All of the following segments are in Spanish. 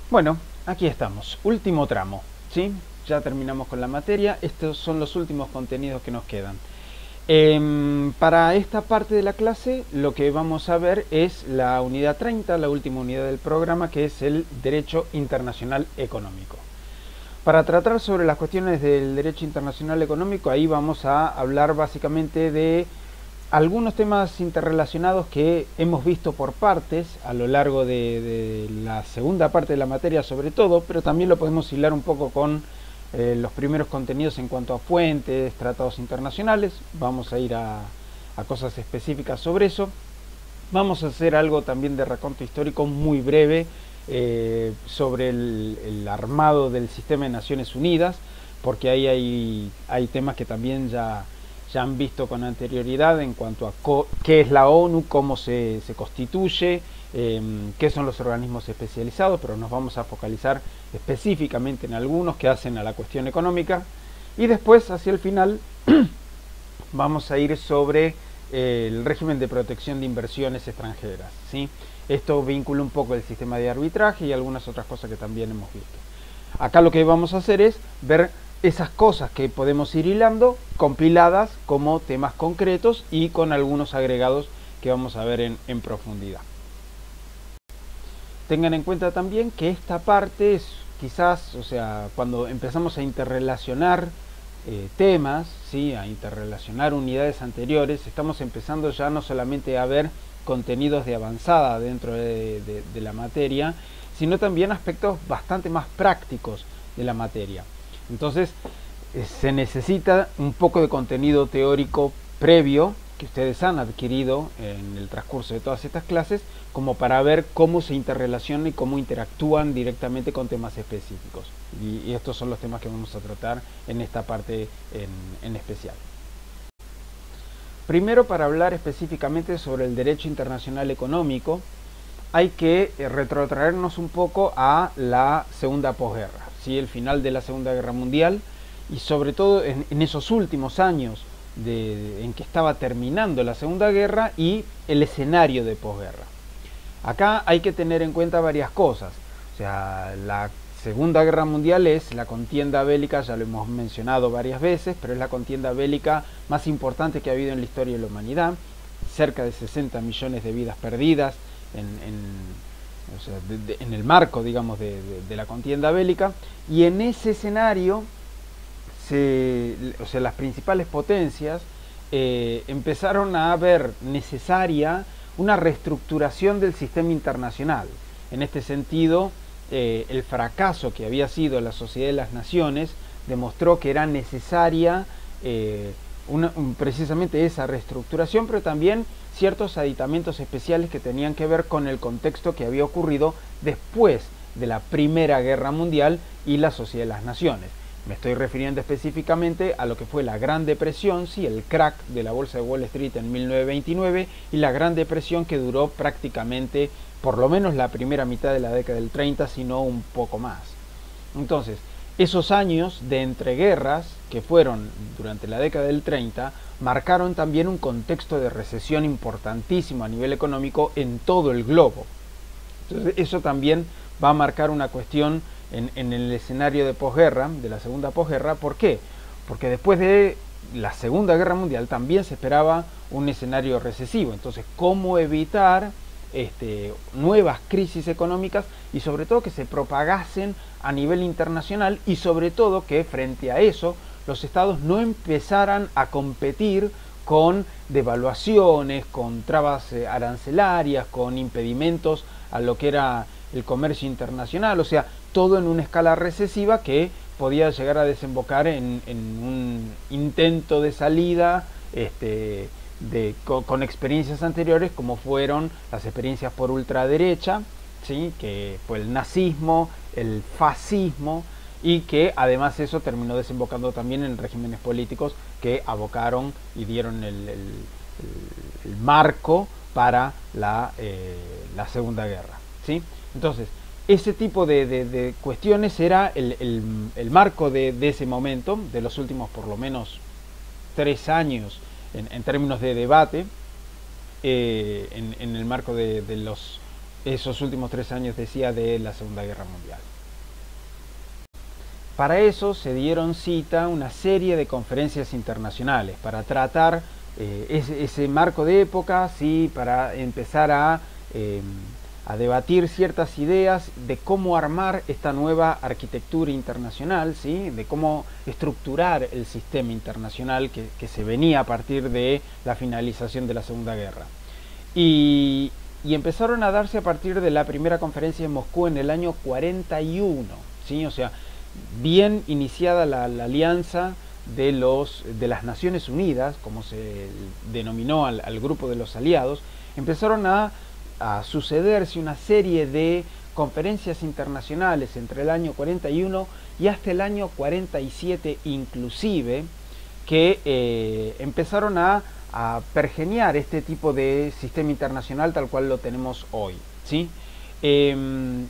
Bueno, aquí estamos, último tramo, ¿sí? Ya terminamos con la materia, estos son los últimos contenidos que nos quedan. Para esta parte de la clase lo que vamos a ver es la unidad 30, la última unidad del programa, que es el Derecho Internacional Económico. Para tratar sobre las cuestiones del Derecho Internacional Económico, ahí vamos a hablar básicamente de algunos temas interrelacionados que hemos visto por partes a lo largo de la segunda parte de la materia sobre todo, pero también lo podemos hilar un poco con los primeros contenidos en cuanto a fuentes, tratados internacionales. Vamos a ir a cosas específicas sobre eso. Vamos a hacer algo también de reconto histórico muy breve sobre el armado del sistema de Naciones Unidas, porque ahí hay temas que también ya han visto con anterioridad en cuanto a qué es la ONU, cómo se constituye, qué son los organismos especializados, pero nos vamos a focalizar específicamente en algunos que hacen a la cuestión económica. Y después, hacia el final, vamos a ir sobre el régimen de protección de inversiones extranjeras, ¿sí? Esto vincula un poco el sistema de arbitraje y algunas otras cosas que también hemos visto. Acá lo que vamos a hacer es ver esas cosas que podemos ir hilando, compiladas como temas concretos y con algunos agregados que vamos a ver en profundidad. Tengan en cuenta también que esta parte es quizás, o sea, cuando empezamos a interrelacionar temas, ¿sí? A interrelacionar unidades anteriores, estamos empezando ya no solamente a ver contenidos de avanzada dentro de la materia, sino también aspectos bastante más prácticos de la materia. Entonces se necesita un poco de contenido teórico previo que ustedes han adquirido en el transcurso de todas estas clases, como para ver cómo se interrelacionan y cómo interactúan directamente con temas específicos. Y estos son los temas que vamos a tratar en esta parte en especial. Primero, para hablar específicamente sobre el derecho internacional económico, hay que retrotraernos un poco a la segunda posguerra, ¿sí? El final de la Segunda Guerra Mundial, y sobre todo en esos últimos años en que estaba terminando la Segunda Guerra y el escenario de posguerra. Acá hay que tener en cuenta varias cosas. O sea, la Segunda Guerra Mundial es la contienda bélica, ya lo hemos mencionado varias veces, pero es la contienda bélica más importante que ha habido en la historia de la humanidad. Cerca de 60 millones de vidas perdidas en el marco, digamos, de la contienda bélica. Y en ese escenario, las principales potencias empezaron a ver necesaria una reestructuración del sistema internacional. En este sentido, el fracaso que había sido la Sociedad de las Naciones demostró que era necesaria precisamente esa reestructuración, pero también ciertos aditamentos especiales que tenían que ver con el contexto que había ocurrido después de la Primera Guerra Mundial y la Sociedad de las Naciones. Me estoy refiriendo específicamente a lo que fue la Gran Depresión, sí, el crack de la Bolsa de Wall Street en 1929, y la Gran Depresión que duró prácticamente por lo menos la primera mitad de la década del 30, si no un poco más. Entonces, esos años de entreguerras que fueron durante la década del 30 marcaron también un contexto de recesión importantísimo a nivel económico en todo el globo. Entonces, eso también va a marcar una cuestión en el escenario de posguerra, de la segunda posguerra. ¿Por qué? Porque después de la Segunda Guerra Mundial también se esperaba un escenario recesivo. Entonces, ¿cómo evitar nuevas crisis económicas y sobre todo que se propagasen a nivel internacional, y sobre todo que frente a eso los estados no empezaran a competir con devaluaciones, con trabas arancelarias, con impedimentos a lo que era el comercio internacional? O sea, todo en una escala recesiva que podía llegar a desembocar en un intento de salida con experiencias anteriores, como fueron las experiencias por ultraderecha, ¿sí? Que fue el nazismo, el fascismo, y que además eso terminó desembocando también en regímenes políticos que abocaron y dieron el marco para la Segunda Guerra, ¿sí? Entonces, ese tipo de cuestiones era el marco de ese momento, de los últimos por lo menos 3 años en términos de debate, en el marco de los esos últimos 3 años, decía, de la Segunda Guerra Mundial. Para eso se dieron cita una serie de conferencias internacionales para tratar ese marco de época, ¿sí? Para empezar a debatir ciertas ideas de cómo armar esta nueva arquitectura internacional, ¿sí? De cómo estructurar el sistema internacional que se venía a partir de la finalización de la Segunda Guerra. Y empezaron a darse a partir de la primera conferencia en Moscú en el año 41, ¿sí? O sea, bien iniciada la alianza de las Naciones Unidas, como se denominó al grupo de los aliados, empezaron a sucederse una serie de conferencias internacionales entre el año 41 y hasta el año 47 inclusive, que empezaron a pergeñar este tipo de sistema internacional tal cual lo tenemos hoy, ¿sí?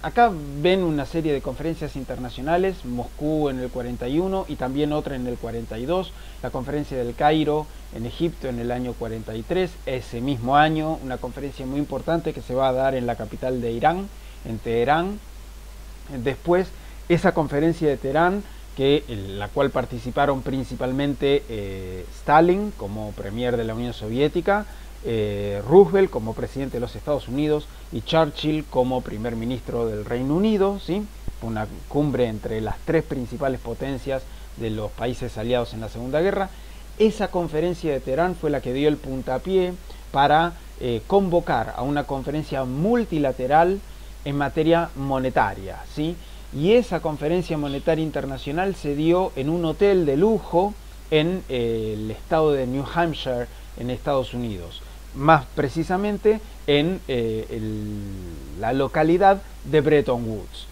Acá ven una serie de conferencias internacionales, Moscú en el 41 y también otra en el 42, la conferencia del Cairo en Egipto en el año 43, ese mismo año una conferencia muy importante que se va a dar en la capital de Irán, en Teherán. Después esa conferencia de Teherán, la cual participaron principalmente Stalin como premier de la Unión Soviética, Roosevelt como presidente de los Estados Unidos y Churchill como primer ministro del Reino Unido, ¿sí? Una cumbre entre las 3 principales potencias de los países aliados en la Segunda Guerra. Esa conferencia de Teherán fue la que dio el puntapié para convocar a una conferencia multilateral en materia monetaria, ¿sí? Y esa conferencia monetaria internacional se dio en un hotel de lujo en el estado de New Hampshire, en Estados Unidos, más precisamente en la localidad de Bretton Woods.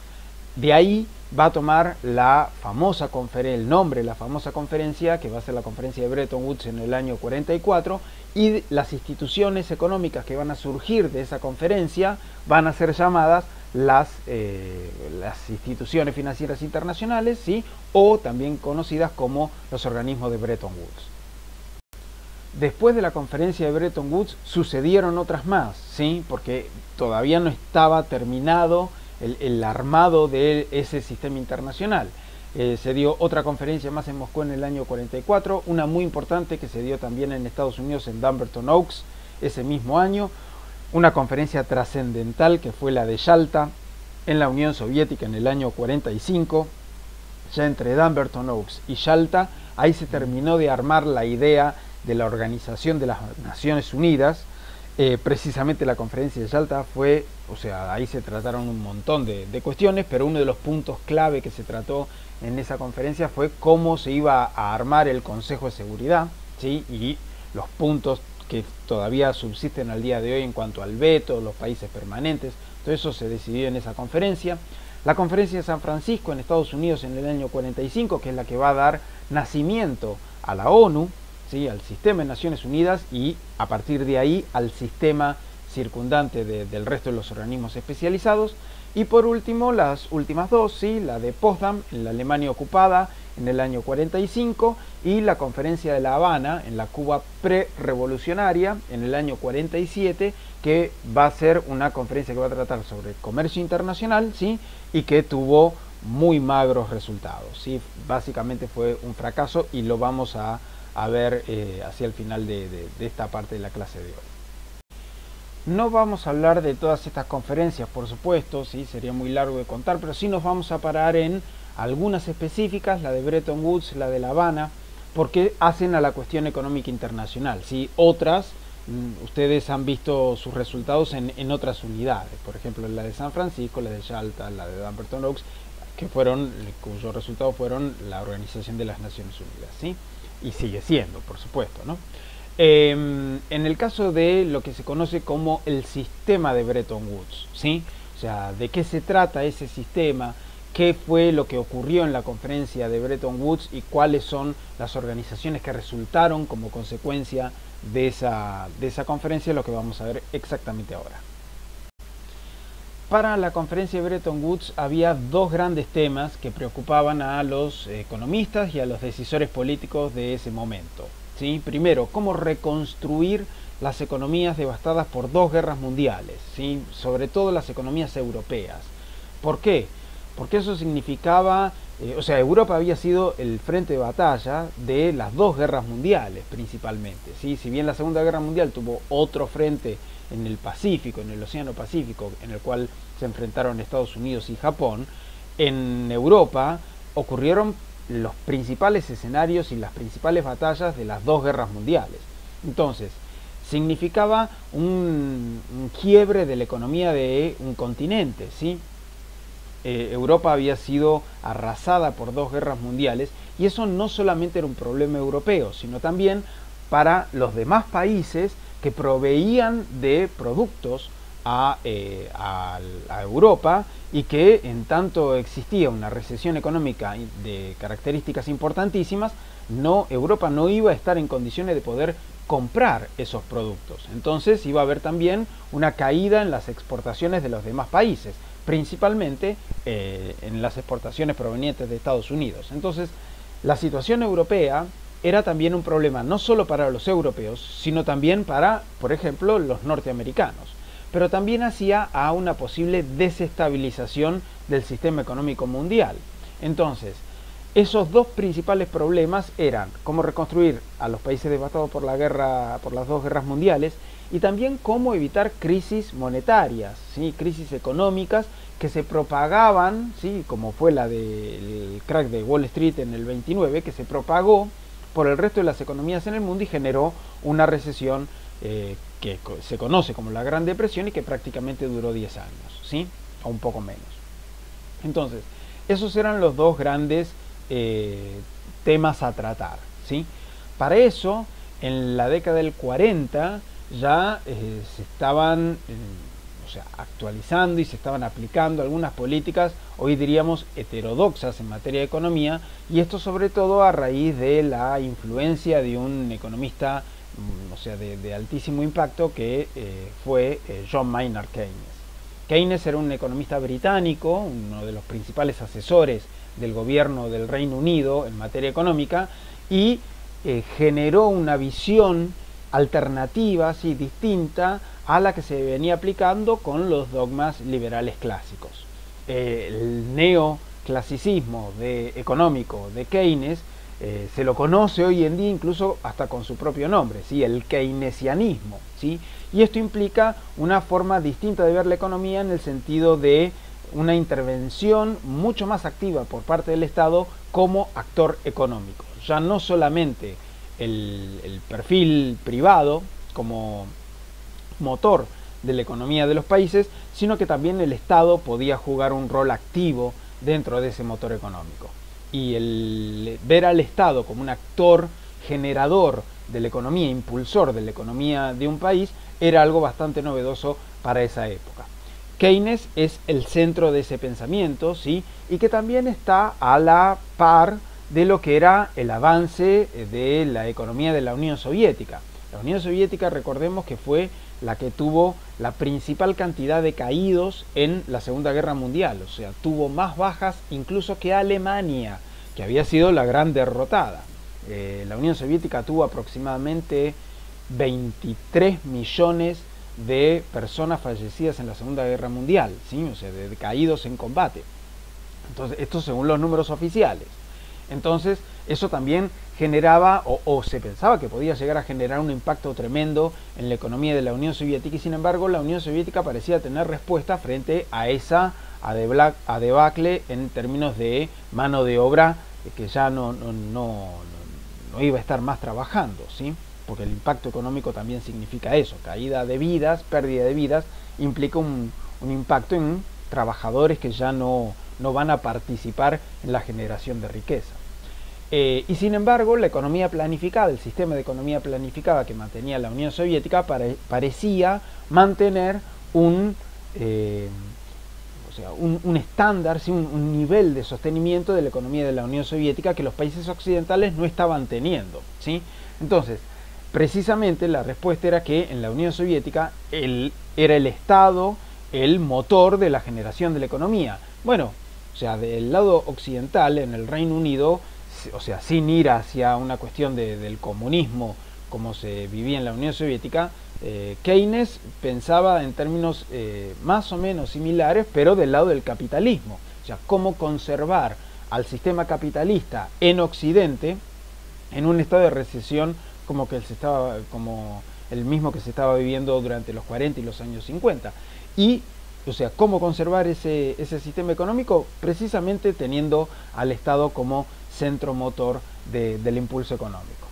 De ahí va a tomar el nombre de la famosa conferencia, que va a ser la conferencia de Bretton Woods en el año 44, y las instituciones económicas que van a surgir de esa conferencia van a ser llamadas las instituciones financieras internacionales, ¿sí? O también conocidas como los organismos de Bretton Woods. Después de la conferencia de Bretton Woods sucedieron otras más, ¿sí? Porque todavía no estaba terminado el armado de ese sistema internacional. Se dio otra conferencia más en Moscú en el año 44, una muy importante que se dio también en Estados Unidos en Dumbarton Oaks ese mismo año, una conferencia trascendental que fue la de Yalta en la Unión Soviética en el año 45, ya entre Dumbarton Oaks y Yalta, ahí se terminó de armar la idea de la Organización de las Naciones Unidas. Precisamente la conferencia de Yalta fue, o sea, ahí se trataron un montón de cuestiones, pero uno de los puntos clave que se trató en esa conferencia fue cómo se iba a armar el Consejo de Seguridad, ¿sí? Y los puntos que todavía subsisten al día de hoy en cuanto al veto, los países permanentes, todo eso se decidió en esa conferencia. La conferencia de San Francisco en Estados Unidos en el año 45, que es la que va a dar nacimiento a la ONU, ¿sí? Al sistema de Naciones Unidas y a partir de ahí al sistema circundante del resto de los organismos especializados. Y por último, las últimas dos, ¿sí? La de Potsdam en la Alemania ocupada en el año 45 y la conferencia de La Habana en la Cuba pre-revolucionaria en el año 47, que va a ser una conferencia que va a tratar sobre comercio internacional, ¿sí? Y que tuvo muy magros resultados, ¿sí? Básicamente fue un fracaso y lo vamos a ver hacia el final de esta parte de la clase de hoy. No vamos a hablar de todas estas conferencias, por supuesto, ¿sí? Sería muy largo de contar, pero sí nos vamos a parar en algunas específicas, la de Bretton Woods, la de La Habana, porque hacen a la cuestión económica internacional, ¿sí? Otras, ustedes han visto sus resultados en otras unidades, por ejemplo la de San Francisco, la de Yalta, la de Dumbarton Oaks, cuyos resultados fueron la Organización de las Naciones Unidas, ¿sí? Y sigue siendo, por supuesto, ¿no? En el caso de lo que se conoce como el sistema de Bretton Woods, ¿sí? O sea, ¿de qué se trata ese sistema? ¿Qué fue lo que ocurrió en la conferencia de Bretton Woods y cuáles son las organizaciones que resultaron como consecuencia de esa conferencia? Lo que vamos a ver exactamente ahora. Para la conferencia de Bretton Woods había dos grandes temas que preocupaban a los economistas y a los decisores políticos de ese momento, ¿sí? Primero, cómo reconstruir las economías devastadas por dos guerras mundiales, ¿sí? Sobre todo las economías europeas. ¿Por qué? Porque eso significaba, o sea, Europa había sido el frente de batalla de las dos guerras mundiales principalmente, ¿sí? Si bien la Segunda Guerra Mundial tuvo otro frente en el Pacífico, en el Océano Pacífico, en el cual se enfrentaron Estados Unidos y Japón, en Europa ocurrieron los principales escenarios y las principales batallas de las dos guerras mundiales. Entonces, significaba un quiebre de la economía de un continente, ¿sí? Europa había sido arrasada por dos guerras mundiales y eso no solamente era un problema europeo, sino también para los demás países que proveían de productos a Europa y que en tanto existía una recesión económica de características importantísimas, Europa no iba a estar en condiciones de poder comprar esos productos. Entonces iba a haber también una caída en las exportaciones de los demás países, principalmente en las exportaciones provenientes de Estados Unidos. Entonces, la situación europea era también un problema no solo para los europeos, sino también para, por ejemplo, los norteamericanos. Pero también hacía a una posible desestabilización del sistema económico mundial. Entonces, esos dos principales problemas eran cómo reconstruir a los países devastados por las dos guerras mundiales y también cómo evitar crisis monetarias, ¿sí? Crisis económicas que se propagaban, ¿sí? Como fue la del crack de Wall Street en el 29, que se propagó por el resto de las economías en el mundo y generó una recesión que se conoce como la Gran Depresión y que prácticamente duró 10 años, ¿sí? O un poco menos. Entonces, esos eran los dos grandes temas a tratar, ¿sí? Para eso, en la década del 40 ya se estaban actualizando y se estaban aplicando algunas políticas, hoy diríamos heterodoxas en materia de economía, y esto sobre todo a raíz de la influencia de un economista de altísimo impacto que fue John Maynard Keynes. Keynes era un economista británico, uno de los principales asesores del gobierno del Reino Unido en materia económica, y generó una visión alternativa, sí, distinta a la que se venía aplicando con los dogmas liberales clásicos. El neoclasicismo económico de Keynes se lo conoce hoy en día incluso hasta con su propio nombre, ¿sí? El keynesianismo, ¿sí? Y esto implica una forma distinta de ver la economía en el sentido de una intervención mucho más activa por parte del Estado como actor económico. Ya no solamente el perfil privado como motor de la economía de los países, sino que también el Estado podía jugar un rol activo dentro de ese motor económico. Y el ver al Estado como un actor generador de la economía, impulsor de la economía de un país, era algo bastante novedoso para esa época. Keynes es el centro de ese pensamiento, ¿sí? Y que también está a la par de lo que era el avance de la economía de la Unión Soviética. La Unión Soviética, recordemos que fue la que tuvo la principal cantidad de caídos en la Segunda Guerra Mundial, o sea, tuvo más bajas incluso que Alemania, que había sido la gran derrotada. La Unión Soviética tuvo aproximadamente 23 millones de personas fallecidas en la Segunda Guerra Mundial, ¿sí? O sea, de caídos en combate. Entonces, esto según los números oficiales. Entonces, eso también generaba, o se pensaba que podía llegar a generar un impacto tremendo en la economía de la Unión Soviética, y sin embargo la Unión Soviética parecía tener respuesta frente a esa debacle en términos de mano de obra que ya no iba a estar más trabajando, ¿sí? Porque el impacto económico también significa eso, caída de vidas, pérdida de vidas, implica un impacto en trabajadores que ya no van a participar en la generación de riqueza. Y sin embargo, la economía planificada, el sistema de economía planificada que mantenía la Unión Soviética parecía mantener un estándar, ¿sí? un nivel de sostenimiento de la economía de la Unión Soviética que los países occidentales no estaban teniendo, ¿sí? Entonces, precisamente la respuesta era que en la Unión Soviética era el Estado el motor de la generación de la economía. Bueno, o sea, del lado occidental, en el Reino Unido, o sea, sin ir hacia una cuestión del comunismo como se vivía en la Unión Soviética, Keynes pensaba en términos más o menos similares, pero del lado del capitalismo. O sea, cómo conservar al sistema capitalista en Occidente en un estado de recesión como el mismo que se estaba viviendo durante los 40 y los años 50. Y, o sea, cómo conservar ese sistema económico precisamente teniendo al Estado como centro motor del impulso económico.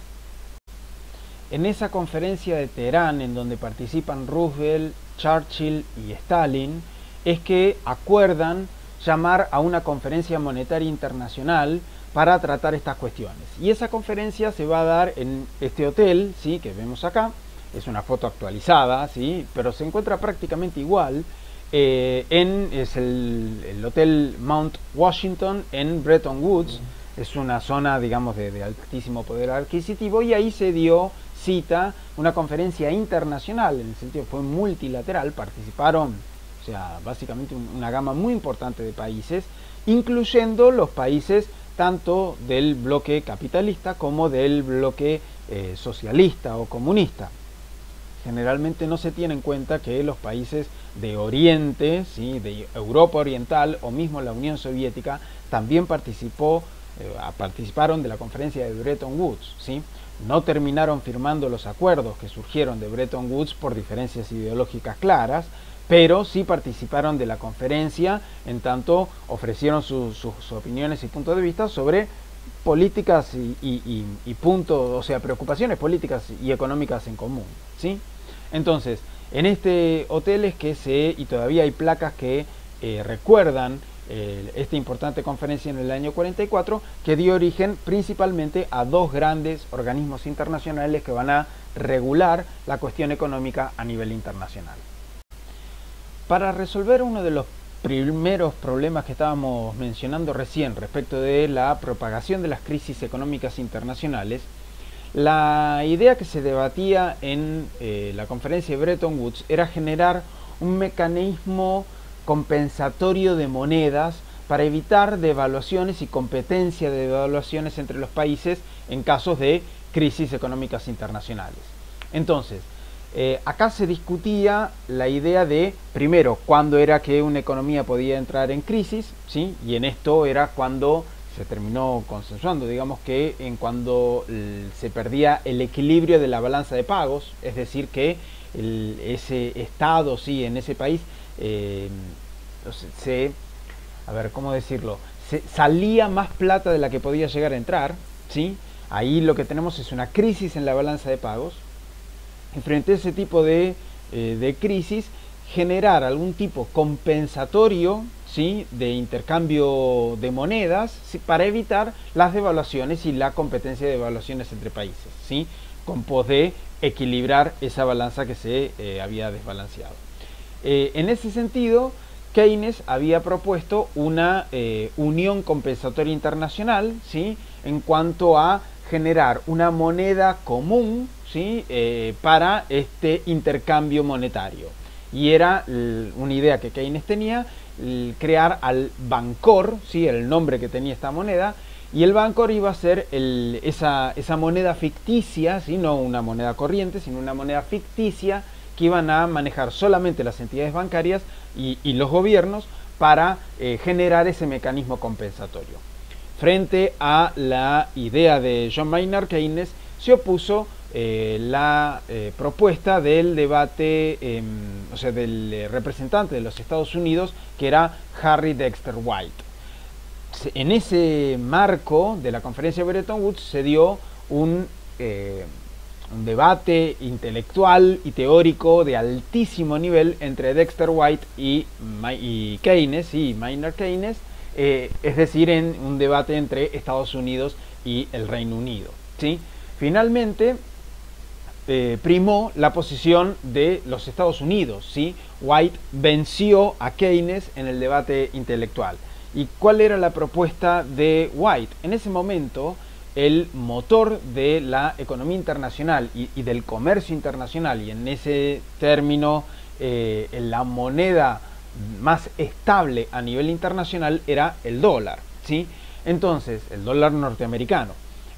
En esa conferencia de Teherán, en donde participan Roosevelt, Churchill y Stalin, es que acuerdan llamar a una conferencia monetaria internacional para tratar estas cuestiones. Y esa conferencia se va a dar en este hotel, ¿sí?, que vemos acá. Es una foto actualizada, ¿sí?, pero se encuentra prácticamente igual. Es el Hotel Mount Washington en Bretton Woods. Es una zona, digamos, de altísimo poder adquisitivo, y ahí se dio cita una conferencia internacional, en el sentido fue multilateral, participaron, o sea, básicamente una gama muy importante de países, incluyendo los países tanto del bloque capitalista como del bloque socialista o comunista. Generalmente no se tiene en cuenta que los países de Oriente, ¿sí?, de Europa Oriental o mismo la Unión Soviética también participaron de la conferencia de Bretton Woods, ¿sí? No terminaron firmando los acuerdos que surgieron de Bretton Woods por diferencias ideológicas claras, pero sí participaron de la conferencia, en tanto ofrecieron sus opiniones y puntos de vista sobre políticas y puntos, o sea, preocupaciones políticas y económicas en común, ¿sí? Entonces, en este hotel es que y todavía hay placas que recuerdan esta importante conferencia en el año 44, que dio origen principalmente a dos grandes organismos internacionales que van a regular la cuestión económica a nivel internacional. Para resolver uno de los primeros problemas que estábamos mencionando recién respecto de la propagación de las crisis económicas internacionales, la idea que se debatía en la conferencia de Bretton Woods era generar un mecanismo compensatorio de monedas para evitar devaluaciones y competencia de devaluaciones entre los países en casos de crisis económicas internacionales. Entonces, acá se discutía la idea de, primero, cuándo era que una economía podía entrar en crisis, ¿sí? Y en esto era cuando se terminó consensuando, digamos, que cuando se perdía el equilibrio de la balanza de pagos, es decir, que ese estado, sí, en ese país, salía más plata de la que podía llegar a entrar, ¿sí? Ahí lo que tenemos es una crisis en la balanza de pagos. Y frente a ese tipo de crisis, generar algún tipo compensatorio, ¿sí?, de intercambio de monedas, ¿sí?, para evitar las devaluaciones y la competencia de devaluaciones entre países, ¿sí?, con pos de equilibrar esa balanza que se había desbalanceado. En ese sentido, Keynes había propuesto una unión compensatoria internacional, ¿sí?, en cuanto a generar una moneda común, ¿sí?, para este intercambio monetario. Y era una idea que Keynes tenía, crear al Bancor, ¿sí?, el nombre que tenía esta moneda, y el Bancor iba a ser esa moneda ficticia, ¿sí?, no una moneda corriente, sino una moneda ficticia que iban a manejar solamente las entidades bancarias y los gobiernos para generar ese mecanismo compensatorio. Frente a la idea de John Maynard Keynes, se opuso la propuesta del debate, del representante de los Estados Unidos, que era Harry Dexter White. En ese marco de la conferencia de Bretton Woods se dio un debate intelectual y teórico de altísimo nivel entre Dexter White y Keynes, y Maynard Keynes, es decir, en un debate entre Estados Unidos y el Reino Unido, ¿sí? Finalmente, primó la posición de los Estados Unidos, ¿sí? White venció a Keynes en el debate intelectual. ¿Y cuál era la propuesta de White? En ese momento, el motor de la economía internacional y del comercio internacional, y en ese término la moneda más estable a nivel internacional, era el dólar, ¿sí? Entonces, el dólar norteamericano.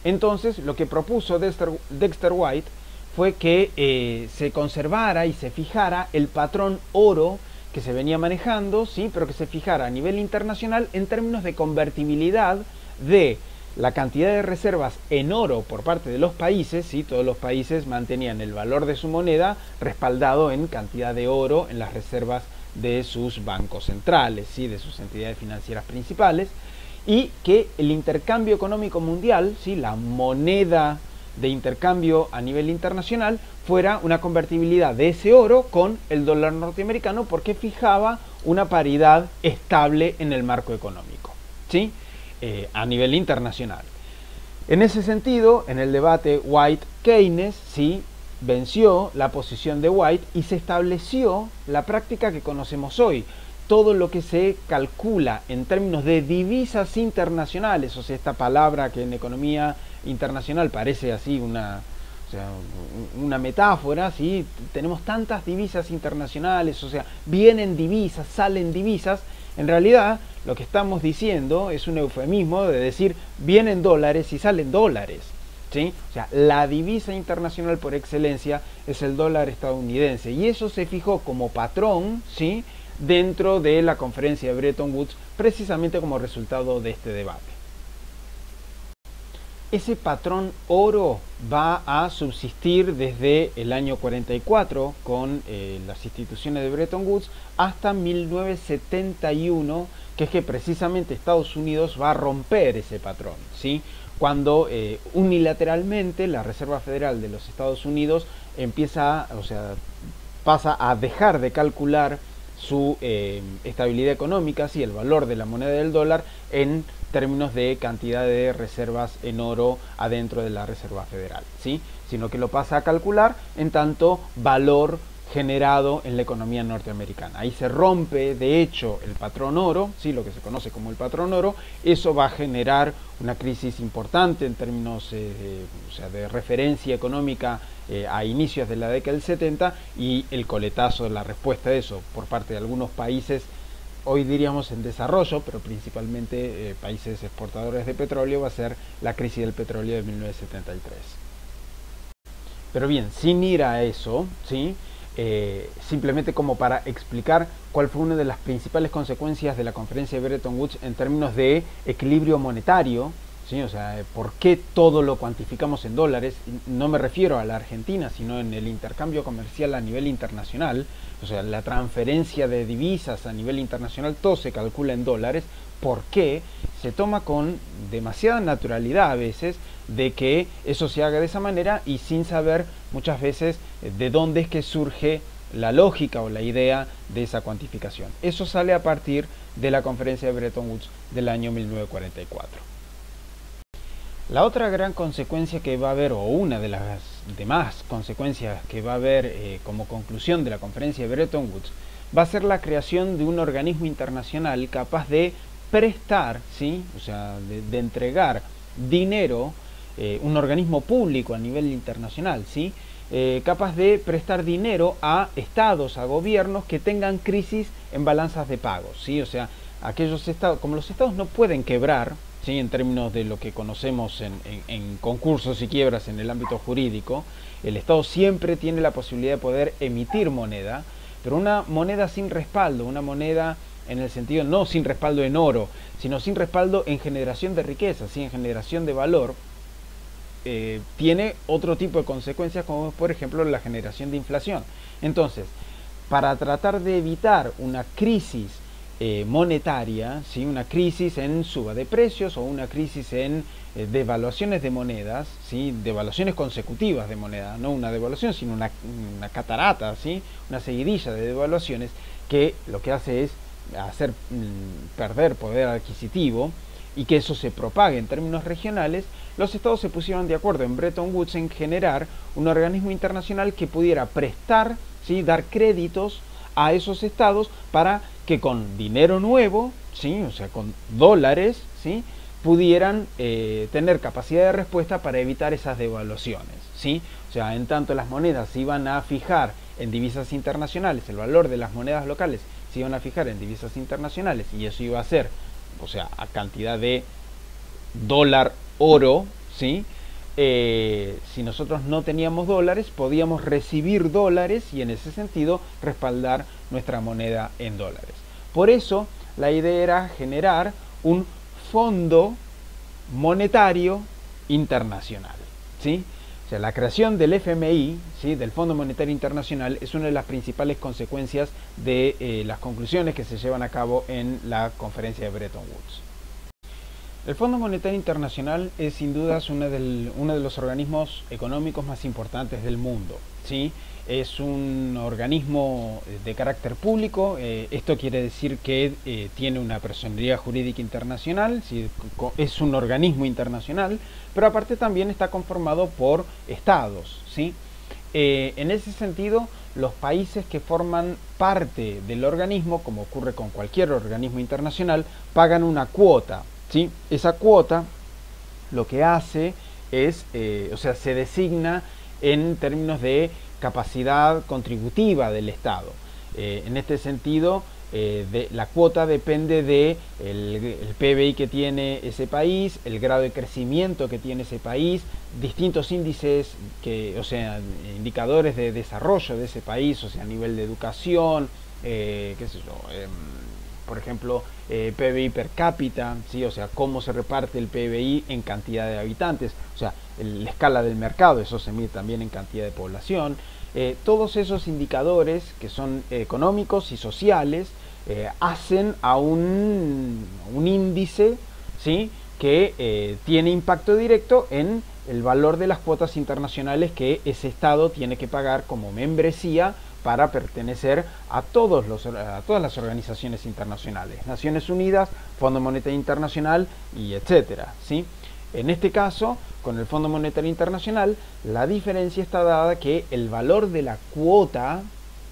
Entonces, lo que propuso Dexter White fue que se conservara y se fijara el patrón oro que se venía manejando, ¿sí? Pero que se fijara a nivel internacional en términos de convertibilidad de la cantidad de reservas en oro por parte de los países, ¿sí? Todos los países mantenían el valor de su moneda respaldado en cantidad de oro en las reservas de sus bancos centrales, ¿sí? De sus entidades financieras principales, y que el intercambio económico mundial, ¿sí? La moneda de intercambio a nivel internacional fuera una convertibilidad de ese oro con el dólar norteamericano, porque fijaba una paridad estable en el marco económico, ¿sí? A nivel internacional. En ese sentido, en el debate White-Keynes, ¿sí? Venció la posición de White y se estableció la práctica que conocemos hoy. Todo lo que se calcula en términos de divisas internacionales, o sea, esta palabra que en economía internacional parece así una metáfora, ¿sí? Tenemos tantas divisas internacionales, o sea, vienen divisas, salen divisas. En realidad, lo que estamos diciendo es un eufemismo de decir vienen dólares y salen dólares, ¿sí? O sea, la divisa internacional por excelencia es el dólar estadounidense, y eso se fijó como patrón, ¿sí? Dentro de la conferencia de Bretton Woods, precisamente como resultado de este debate. Ese patrón oro va a subsistir desde el año 44 con las instituciones de Bretton Woods hasta 1971, que es que precisamente Estados Unidos va a romper ese patrón, ¿sí? Cuando unilateralmente la Reserva Federal de los Estados Unidos pasa a dejar de calcular su estabilidad económica, ¿sí? El valor de la moneda del dólar en términos de cantidad de reservas en oro adentro de la Reserva Federal, ¿sí? Sino que lo pasa a calcular en tanto valor generado en la economía norteamericana. Ahí se rompe, de hecho, el patrón oro, ¿sí? Lo que se conoce como el patrón oro. Eso va a generar una crisis importante en términos de referencia económica a inicios de la década del 70, y el coletazo de la respuesta de eso por parte de algunos países, hoy diríamos en desarrollo, pero principalmente países exportadores de petróleo, va a ser la crisis del petróleo de 1973. Pero bien, sin ir a eso, ¿sí? Simplemente como para explicar cuál fue una de las principales consecuencias de la conferencia de Bretton Woods en términos de equilibrio monetario, ¿sí? O sea, ¿por qué todo lo cuantificamos en dólares? No me refiero a la Argentina, sino en el intercambio comercial a nivel internacional. O sea, la transferencia de divisas a nivel internacional, todo se calcula en dólares. ¿Por qué? Se toma con demasiada naturalidad a veces de que eso se haga de esa manera, y sin saber muchas veces de dónde es que surge la lógica o la idea de esa cuantificación. Eso sale a partir de la conferencia de Bretton Woods del año 1944. La otra gran consecuencia que va a haber, o una de las demás consecuencias que va a haber como conclusión de la conferencia de Bretton Woods, va a ser la creación de un organismo internacional capaz de prestar, ¿sí? O sea, de entregar dinero, un organismo público a nivel internacional, ¿sí? Capaz de prestar dinero a estados, a gobiernos que tengan crisis en balanzas de pagos, ¿sí? O sea, aquellos estados, como los estados no pueden quebrar, ¿sí? En términos de lo que conocemos en concursos y quiebras en el ámbito jurídico, el Estado siempre tiene la posibilidad de poder emitir moneda, pero una moneda sin respaldo, una moneda en el sentido no sin respaldo en oro, sino sin respaldo en generación de riqueza, ¿sí? En generación de valor, tiene otro tipo de consecuencias, como por ejemplo la generación de inflación. Entonces, para tratar de evitar una crisis monetaria, ¿sí? Una crisis en suba de precios o una crisis en devaluaciones de monedas, ¿sí? Devaluaciones consecutivas de moneda, no una devaluación, sino una catarata, ¿sí? Una seguidilla de devaluaciones que lo que hace es hacer perder poder adquisitivo y que eso se propague en términos regionales. Los estados se pusieron de acuerdo en Bretton Woods en generar un organismo internacional que pudiera prestar, ¿sí? Dar créditos a esos estados para que con dinero nuevo, ¿sí? O sea, con dólares, ¿sí? Pudieran tener capacidad de respuesta para evitar esas devaluaciones, ¿sí? O sea, en tanto las monedas se iban a fijar en divisas internacionales, el valor de las monedas locales se iban a fijar en divisas internacionales, y eso iba a ser, o sea, a cantidad de dólar oro, ¿sí? si nosotros no teníamos dólares, podíamos recibir dólares y en ese sentido respaldar nuestra moneda en dólares. Por eso la idea era generar un fondo monetario internacional, ¿sí? O sea, la creación del FMI, ¿sí?, del Fondo Monetario Internacional, es una de las principales consecuencias de las conclusiones que se llevan a cabo en la conferencia de Bretton Woods. El Fondo Monetario Internacional es sin dudas uno de los organismos económicos más importantes del mundo, ¿sí? Es un organismo de carácter público, esto quiere decir que tiene una personalidad jurídica internacional, ¿sí?, es un organismo internacional, pero aparte también está conformado por estados, ¿sí? En ese sentido, los países que forman parte del organismo, como ocurre con cualquier organismo internacional, pagan una cuota, ¿sí? Esa cuota lo que hace es, se designa en términos de capacidad contributiva del Estado. En este sentido, la cuota depende de el PBI que tiene ese país, el grado de crecimiento que tiene ese país, distintos índices, indicadores de desarrollo de ese país, o sea, nivel de educación, por ejemplo, PBI per cápita, ¿sí? O sea, cómo se reparte el PBI en cantidad de habitantes, o sea, la escala del mercado, eso se mide también en cantidad de población. Todos esos indicadores que son económicos y sociales hacen a un índice, ¿sí?, que tiene impacto directo en el valor de las cuotas internacionales que ese Estado tiene que pagar como membresía para pertenecer a todas las organizaciones internacionales, Naciones Unidas, Fondo Monetario Internacional y etcétera, ¿sí? En este caso, con el Fondo Monetario Internacional, la diferencia está dada que el valor de la cuota,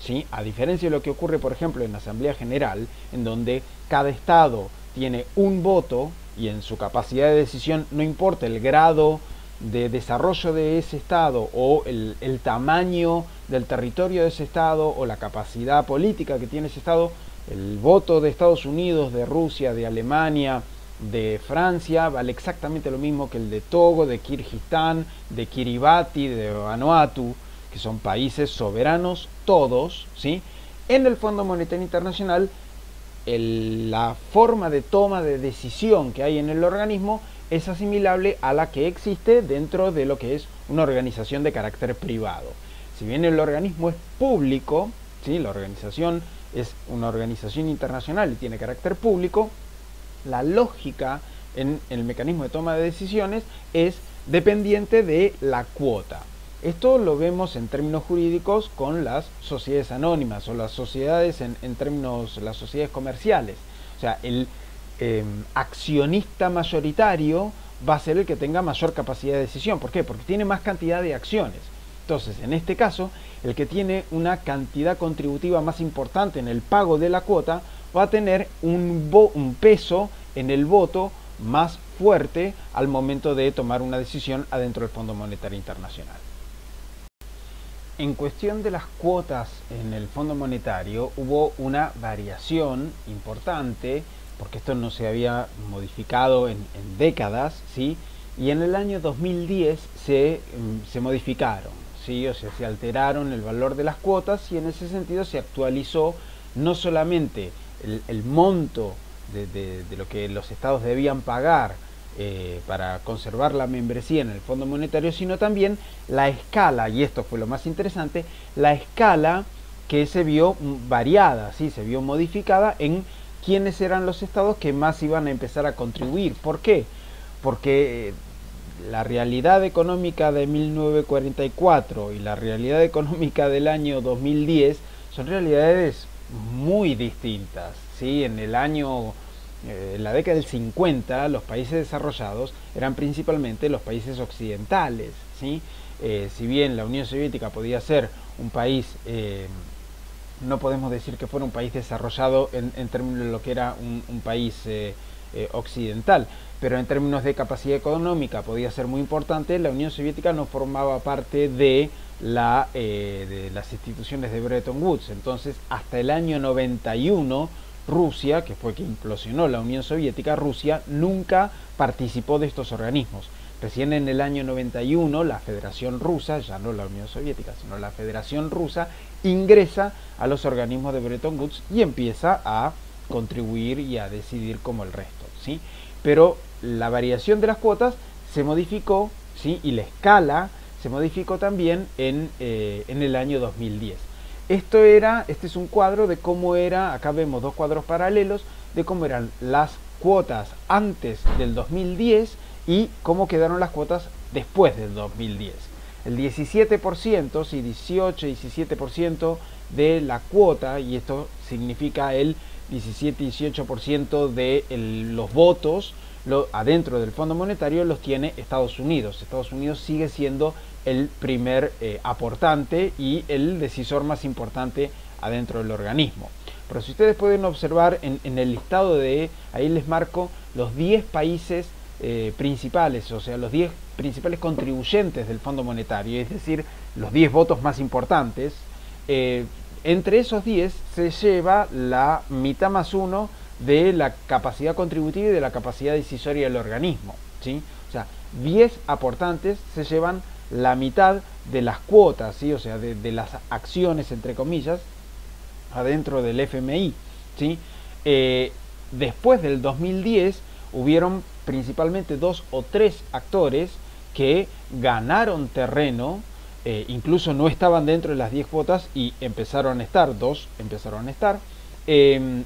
¿sí?, a diferencia de lo que ocurre, por ejemplo, en la Asamblea General, en donde cada Estado tiene un voto y en su capacidad de decisión no importa el grado de desarrollo de ese Estado o el tamaño del territorio de ese Estado o la capacidad política que tiene ese Estado, el voto de Estados Unidos, de Rusia, de Alemania, de Francia vale exactamente lo mismo que el de Togo, de Kirguistán, de Kiribati, de Vanuatu, que son países soberanos todos, ¿sí? En el Fondo Monetario Internacional, la forma de toma de decisión que hay en el organismo es asimilable a la que existe dentro de lo que es una organización de carácter privado. Si bien el organismo es público, ¿sí?, la organización es una organización internacional y tiene carácter público, la lógica en el mecanismo de toma de decisiones es dependiente de la cuota. Esto lo vemos en términos jurídicos con las sociedades anónimas o las sociedades en términos, las sociedades comerciales. O sea, el accionista mayoritario va a ser el que tenga mayor capacidad de decisión. ¿Por qué? Porque tiene más cantidad de acciones. Entonces, en este caso, el que tiene una cantidad contributiva más importante en el pago de la cuota va a tener un peso en el voto más fuerte al momento de tomar una decisión adentro del Fondo Monetario Internacional. En cuestión de las cuotas en el Fondo Monetario hubo una variación importante, porque esto no se había modificado en décadas, ¿sí? Y en el año 2010 se modificaron, ¿sí? O sea, se alteraron el valor de las cuotas y en ese sentido se actualizó no solamente el monto de lo que los estados debían pagar para conservar la membresía en el Fondo Monetario, sino también la escala, y esto fue lo más interesante, la escala que se vio variada, ¿sí? Se vio modificada en quiénes eran los estados que más iban a empezar a contribuir. ¿Por qué? Porque la realidad económica de 1944 y la realidad económica del año 2010 son realidades muy distintas, ¿sí? En la década del 50, los países desarrollados eran principalmente los países occidentales, ¿sí? Si bien la Unión Soviética podía ser un país, no podemos decir que fuera un país desarrollado en términos de lo que era un país occidental, pero en términos de capacidad económica podía ser muy importante. La Unión Soviética no formaba parte de las instituciones de Bretton Woods. Entonces, hasta el año 91, Rusia, que fue quien implosionó la Unión Soviética, Rusia nunca participó de estos organismos. Recién en el año 91 la Federación Rusa, ya no la Unión Soviética, sino la Federación Rusa, ingresa a los organismos de Bretton Woods y empieza a contribuir y a decidir como el resto, ¿sí? Pero la variación de las cuotas se modificó, ¿sí? Y la escala se modificó también en el año 2010. Este es un cuadro de cómo era, acá vemos dos cuadros paralelos, de cómo eran las cuotas antes del 2010 y cómo quedaron las cuotas después del 2010. El 17%, sí, 18-17% de la cuota, y esto significa el 17-18% de los votos adentro del Fondo Monetario, los tiene Estados Unidos. Estados Unidos sigue siendo el primer aportante y el decisor más importante adentro del organismo. Pero si ustedes pueden observar en el listado ahí les marco los 10 países principales, o sea, los 10 principales contribuyentes del Fondo Monetario, es decir, los 10 votos más importantes. Entre esos 10 se lleva la mitad más uno de la capacidad contributiva y de la capacidad decisoria del organismo, ¿sí? O sea, 10 aportantes se llevan la mitad de las cuotas, ¿sí? O sea, de las acciones, entre comillas, adentro del FMI, ¿sí? Después del 2010 hubieron principalmente 2 o 3 actores que ganaron terreno, incluso no estaban dentro de las 10 cuotas y empezaron a estar, 2 empezaron a estar.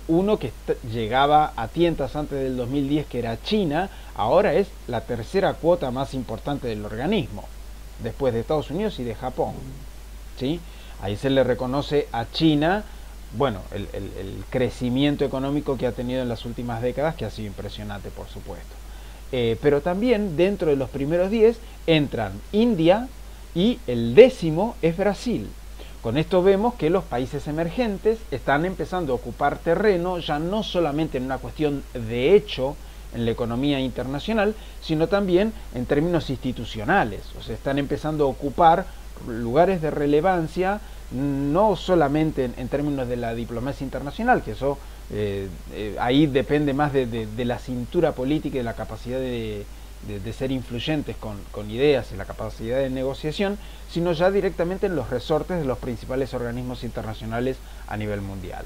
Uno que llegaba a tientas antes del 2010, que era China, ahora es la tercera cuota más importante del organismo, después de Estados Unidos y de Japón, ¿sí? Ahí se le reconoce a China, bueno, el crecimiento económico que ha tenido en las últimas décadas, que ha sido impresionante, por supuesto. Pero también dentro de los primeros 10 entran India y el 10º es Brasil. Con esto vemos que los países emergentes están empezando a ocupar terreno, ya no solamente en una cuestión de hecho en la economía internacional, sino también en términos institucionales. O sea, están empezando a ocupar lugares de relevancia, no solamente en términos de la diplomacia internacional, que eso ahí depende más de la cintura política y de la capacidad de ser influyentes con ideas y la capacidad de negociación, sino ya directamente en los resortes de los principales organismos internacionales a nivel mundial.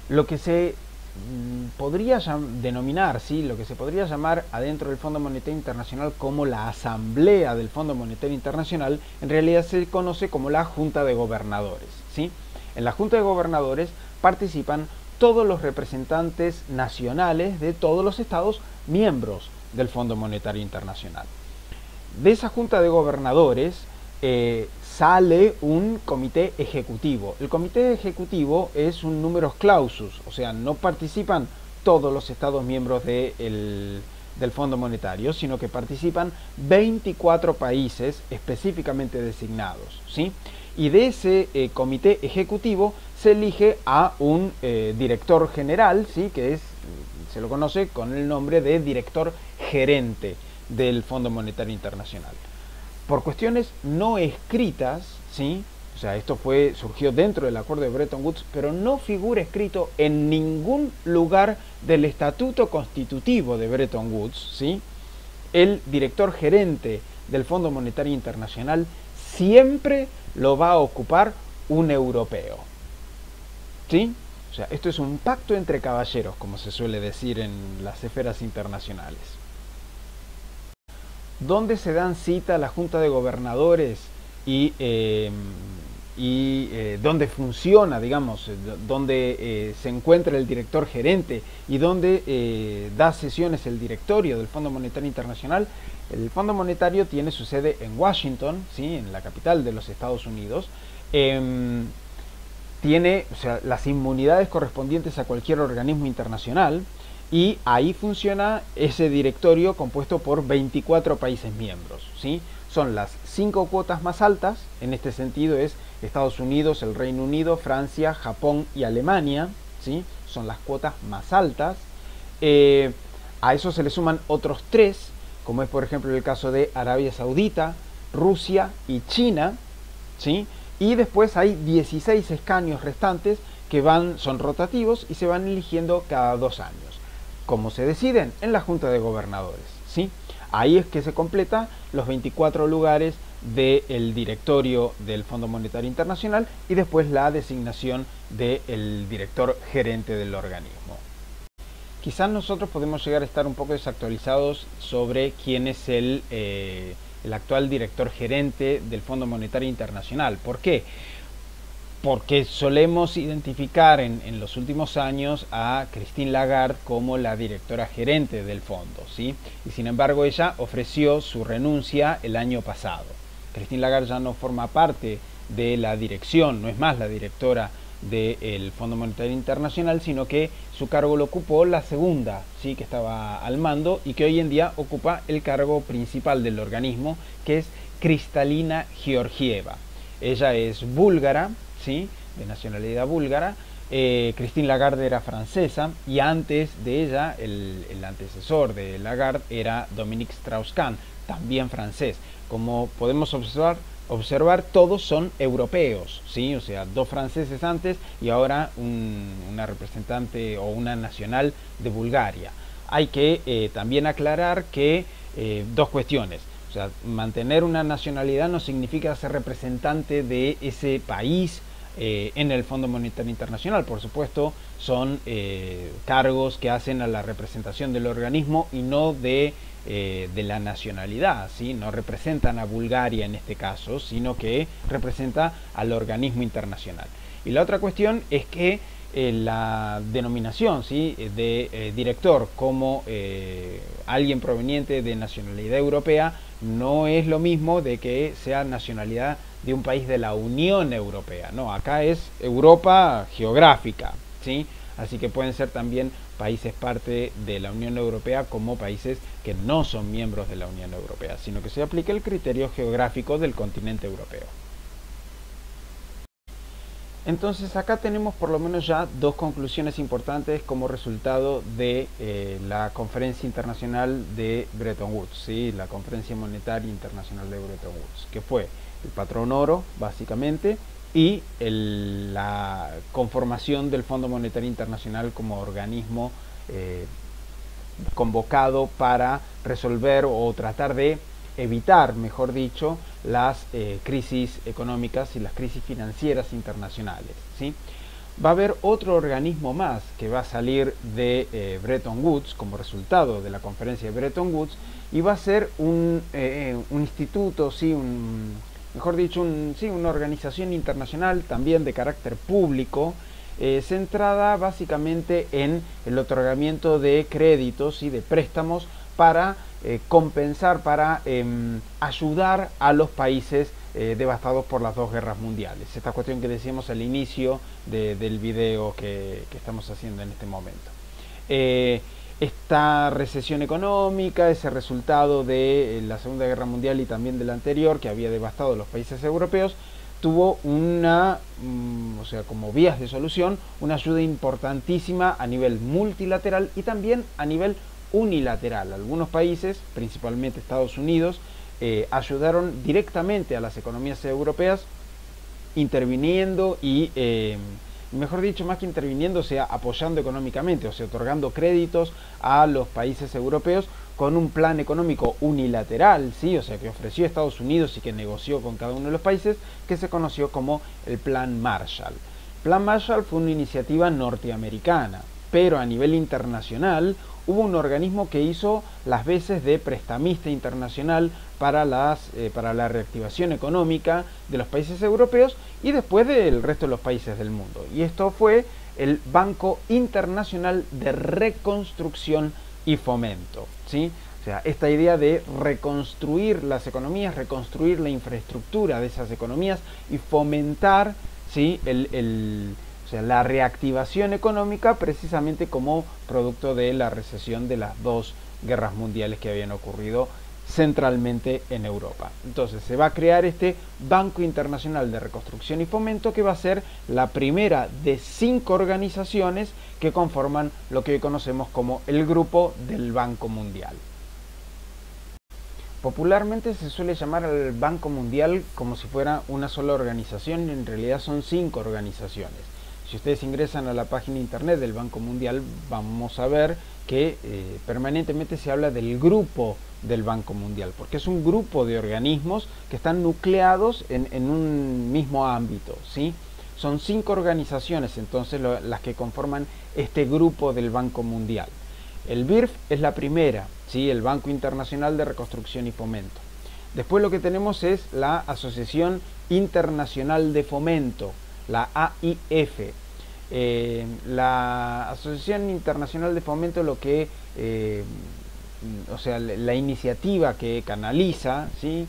Lo que se podría denominar, ¿sí? Lo que se podría llamar adentro del Fondo Monetario Internacional como la Asamblea del Fondo Monetario Internacional, en realidad se conoce como la Junta de Gobernadores, ¿sí? En la Junta de Gobernadores participan todos los representantes nacionales de todos los estados miembros del Fondo Monetario Internacional. De esa Junta de Gobernadores sale un comité ejecutivo. El comité ejecutivo es un numerus clausus, o sea, no participan todos los estados miembros del Fondo Monetario, sino que participan 24 países específicamente designados, ¿sí? Y de ese comité ejecutivo se elige a un director general, ¿sí? Que se lo conoce con el nombre de director gerente del Fondo Monetario Internacional. Por cuestiones no escritas, ¿sí? O sea, esto surgió dentro del acuerdo de Bretton Woods, pero no figura escrito en ningún lugar del estatuto constitutivo de Bretton Woods, ¿sí? El director gerente del Fondo Monetario Internacional siempre lo va a ocupar un europeo, ¿sí? O sea, esto es un pacto entre caballeros, como se suele decir en las esferas internacionales. ¿Dónde se dan cita a la Junta de Gobernadores y dónde funciona, digamos, dónde se encuentra el director gerente y dónde da sesiones el directorio del Fondo Monetario Internacional? El Fondo Monetario tiene su sede en Washington, ¿sí? En la capital de los Estados Unidos. Tiene, o sea, las inmunidades correspondientes a cualquier organismo internacional, y ahí funciona ese directorio compuesto por 24 países miembros, ¿sí? Son las 5 cuotas más altas, en este sentido es Estados Unidos, el Reino Unido, Francia, Japón y Alemania, ¿sí? Son las cuotas más altas. A eso se le suman otros 3, como es por ejemplo el caso de Arabia Saudita, Rusia y China, ¿sí? Y después hay 16 escaños restantes que son rotativos y se van eligiendo cada 2 años. ¿Cómo se deciden? En la Junta de Gobernadores, ¿sí? Ahí es que se completa los 24 lugares del directorio del Fondo Monetario Internacional y después la designación del director gerente del organismo. Quizás nosotros podemos llegar a estar un poco desactualizados sobre quién es el actual director gerente del Fondo Monetario Internacional. ¿Por qué? Porque solemos identificar en los últimos años a Christine Lagarde como la directora gerente del fondo, ¿sí? Y sin embargo ella ofreció su renuncia el año pasado. Christine Lagarde ya no forma parte de la dirección, no es más la directora del Fondo Monetario Internacional, sino que su cargo lo ocupó la segunda, ¿sí? Que estaba al mando y que hoy en día ocupa el cargo principal del organismo, que es Kristalina Georgieva. Ella es búlgara, ¿sí? De nacionalidad búlgara. Christine Lagarde era francesa y antes de ella el antecesor de Lagarde era Dominique Strauss-Kahn, también francés. Como podemos observar todos son europeos, ¿sí? O sea, dos franceses antes y ahora una representante o una nacional de Bulgaria. Hay que también aclarar que dos cuestiones. O sea, mantener una nacionalidad no significa ser representante de ese país en el Fondo Monetario Internacional. Por supuesto, son cargos que hacen a la representación del organismo y no de la nacionalidad, ¿sí? No representan a Bulgaria en este caso, sino que representa al organismo internacional. Y la otra cuestión es que la denominación, ¿sí? De director como alguien proveniente de nacionalidad europea no es lo mismo de que sea nacionalidad de un país de la Unión Europea. No, acá es Europa geográfica, ¿sí? Así que pueden ser también países parte de la Unión Europea como países que no son miembros de la Unión Europea, sino que se aplica el criterio geográfico del continente europeo. Entonces acá tenemos por lo menos ya dos conclusiones importantes como resultado de la conferencia internacional de Bretton Woods, ¿sí? La conferencia monetaria internacional de Bretton Woods, que fue el patrón oro básicamente y la conformación del Fondo Monetario Internacional como organismo convocado para resolver o tratar de evitar, mejor dicho, las crisis económicas y las crisis financieras internacionales, ¿sí? Va a haber otro organismo más que va a salir de Bretton Woods como resultado de la conferencia de Bretton Woods y va a ser un instituto, ¿sí? Mejor dicho, una organización internacional también de carácter público, centrada básicamente en el otorgamiento de créditos y de préstamos para compensar, para ayudar a los países devastados por las dos guerras mundiales. Esta cuestión que decíamos al inicio del video que estamos haciendo en este momento. Esta recesión económica, ese resultado de la Segunda Guerra Mundial y también de la anterior, que había devastado los países europeos, tuvo como vías de solución, una ayuda importantísima a nivel multilateral y también a nivel unilateral. Algunos países, principalmente Estados Unidos, ayudaron directamente a las economías europeas interviniendo y, mejor dicho, más que interviniendo, o sea, apoyando económicamente, o sea, otorgando créditos a los países europeos con un plan económico unilateral, ¿sí? O sea, que ofreció Estados Unidos y que negoció con cada uno de los países, que se conoció como el Plan Marshall. El Plan Marshall fue una iniciativa norteamericana, pero a nivel internacional hubo un organismo que hizo las veces de prestamista internacional para la reactivación económica de los países europeos y después del resto de los países del mundo. Y esto fue el Banco Internacional de Reconstrucción y Fomento, ¿sí? O sea, esta idea de reconstruir las economías, reconstruir la infraestructura de esas economías y fomentar, ¿sí? La reactivación económica precisamente como producto de la recesión de las dos guerras mundiales que habían ocurrido centralmente en Europa. Entonces se va a crear este Banco Internacional de Reconstrucción y Fomento, que va a ser la primera de 5 organizaciones que conforman lo que hoy conocemos como el Grupo del Banco Mundial. Popularmente se suele llamar al Banco Mundial como si fuera una sola organización, y en realidad son 5 organizaciones. Si ustedes ingresan a la página internet del Banco Mundial, vamos a ver que permanentemente se habla del grupo del Banco Mundial, porque es un grupo de organismos que están nucleados en un mismo ámbito, ¿sí? Son 5 organizaciones entonces las que conforman este grupo del Banco Mundial. El BIRF es la primera, ¿sí? El Banco Internacional de Reconstrucción y Fomento. Después lo que tenemos es la Asociación Internacional de Fomento, la AIF. La Asociación Internacional de Fomento lo que, o sea, la iniciativa que canaliza, ¿sí?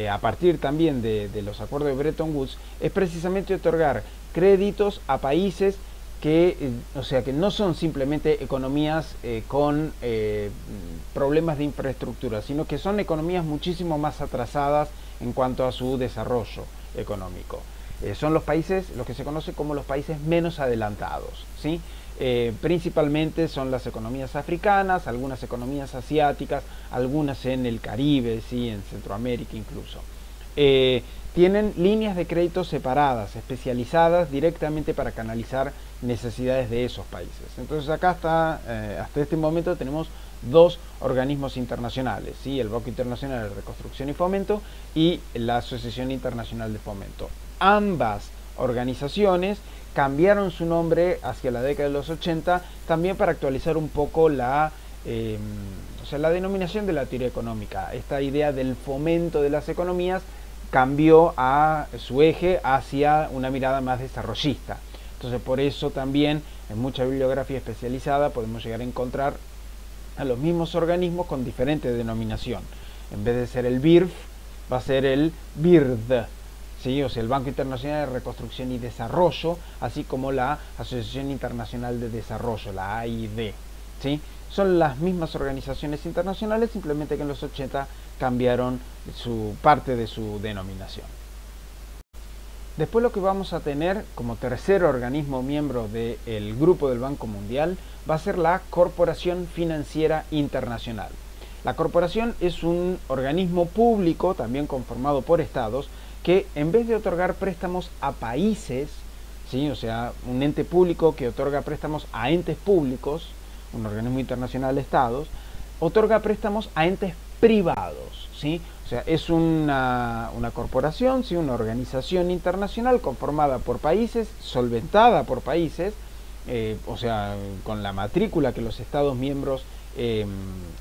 A partir también de los acuerdos de Bretton Woods, es precisamente otorgar créditos a países que, o sea, que no son simplemente economías con problemas de infraestructura, sino que son economías muchísimo más atrasadas en cuanto a su desarrollo económico. Son los países, lo que se conoce como los países menos adelantados, ¿sí? Principalmente son las economías africanas, algunas economías asiáticas, algunas en el Caribe, ¿sí? En Centroamérica incluso. Tienen líneas de crédito separadas, especializadas directamente para canalizar necesidades de esos países. Entonces acá hasta este momento tenemos 2 organismos internacionales, ¿sí? El Banco Internacional de Reconstrucción y Fomento y la Asociación Internacional de Fomento. Ambas organizaciones cambiaron su nombre hacia la década de los 80 también para actualizar un poco la denominación de la teoría económica. Esta idea del fomento de las economías cambió a su eje hacia una mirada más desarrollista. Entonces por eso también en mucha bibliografía especializada podemos llegar a encontrar a los mismos organismos con diferente denominación. En vez de ser el BIRF, va a ser el BIRD, ¿sí? O sea, el Banco Internacional de Reconstrucción y Desarrollo, así como la Asociación Internacional de Desarrollo, la AID, ¿sí? Son las mismas organizaciones internacionales, simplemente que en los 80 cambiaron parte de su denominación. Después lo que vamos a tener como tercer organismo miembro del grupo del Banco Mundial va a ser la Corporación Financiera Internacional. La corporación es un organismo público, también conformado por estados, que en vez de otorgar préstamos a países, ¿sí? O sea, un ente público que otorga préstamos a entes públicos, un organismo internacional de estados, otorga préstamos a entes privados, ¿sí? O sea, es una corporación, ¿sí? Una organización internacional conformada por países, solventada por países, o sea, con la matrícula que los estados miembros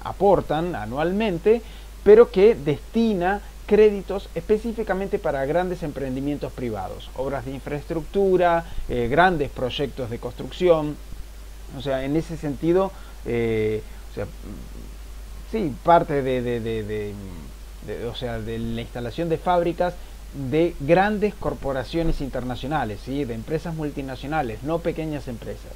aportan anualmente, pero que destina créditos específicamente para grandes emprendimientos privados, obras de infraestructura, grandes proyectos de construcción. O sea, en ese sentido, o sea, sí, parte de la instalación de fábricas de grandes corporaciones internacionales, ¿sí? De empresas multinacionales, no pequeñas empresas.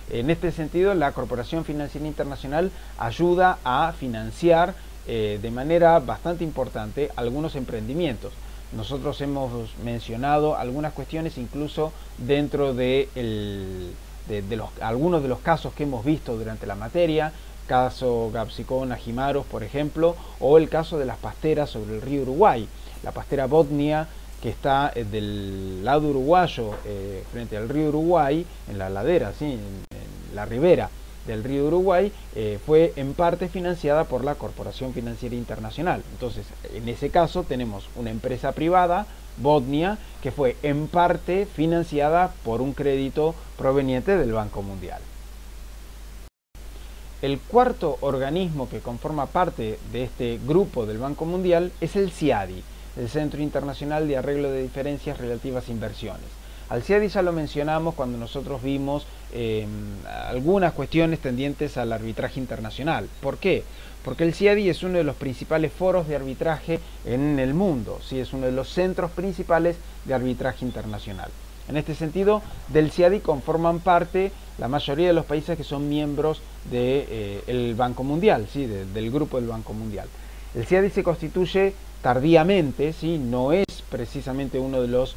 En este sentido, la Corporación Financiera Internacional ayuda a financiar de manera bastante importante algunos emprendimientos. Nosotros hemos mencionado algunas cuestiones incluso dentro de algunos de los casos que hemos visto durante la materia, caso Gapsicón Jimaros, por ejemplo, o el caso de las pasteras sobre el río Uruguay. La pastera Botnia, que está del lado uruguayo, frente al río Uruguay, en la ladera, ¿sí? en la ribera del río Uruguay, fue en parte financiada por la Corporación Financiera Internacional. Entonces, en ese caso tenemos una empresa privada, Botnia, que fue en parte financiada por un crédito proveniente del Banco Mundial. El cuarto organismo que conforma parte de este grupo del Banco Mundial es el CIADI, el Centro Internacional de Arreglo de Diferencias Relativas a Inversiones. Al CIADI ya lo mencionamos cuando nosotros vimos algunas cuestiones tendientes al arbitraje internacional. ¿Por qué? Porque el CIADI es uno de los principales foros de arbitraje en el mundo, ¿sí? Es uno de los centros principales de arbitraje internacional. En este sentido, del CIADI conforman parte la mayoría de los países que son miembros del Banco Mundial, ¿sí? Del grupo del Banco Mundial. El CIADI se constituye tardíamente, ¿sí? No es precisamente uno de los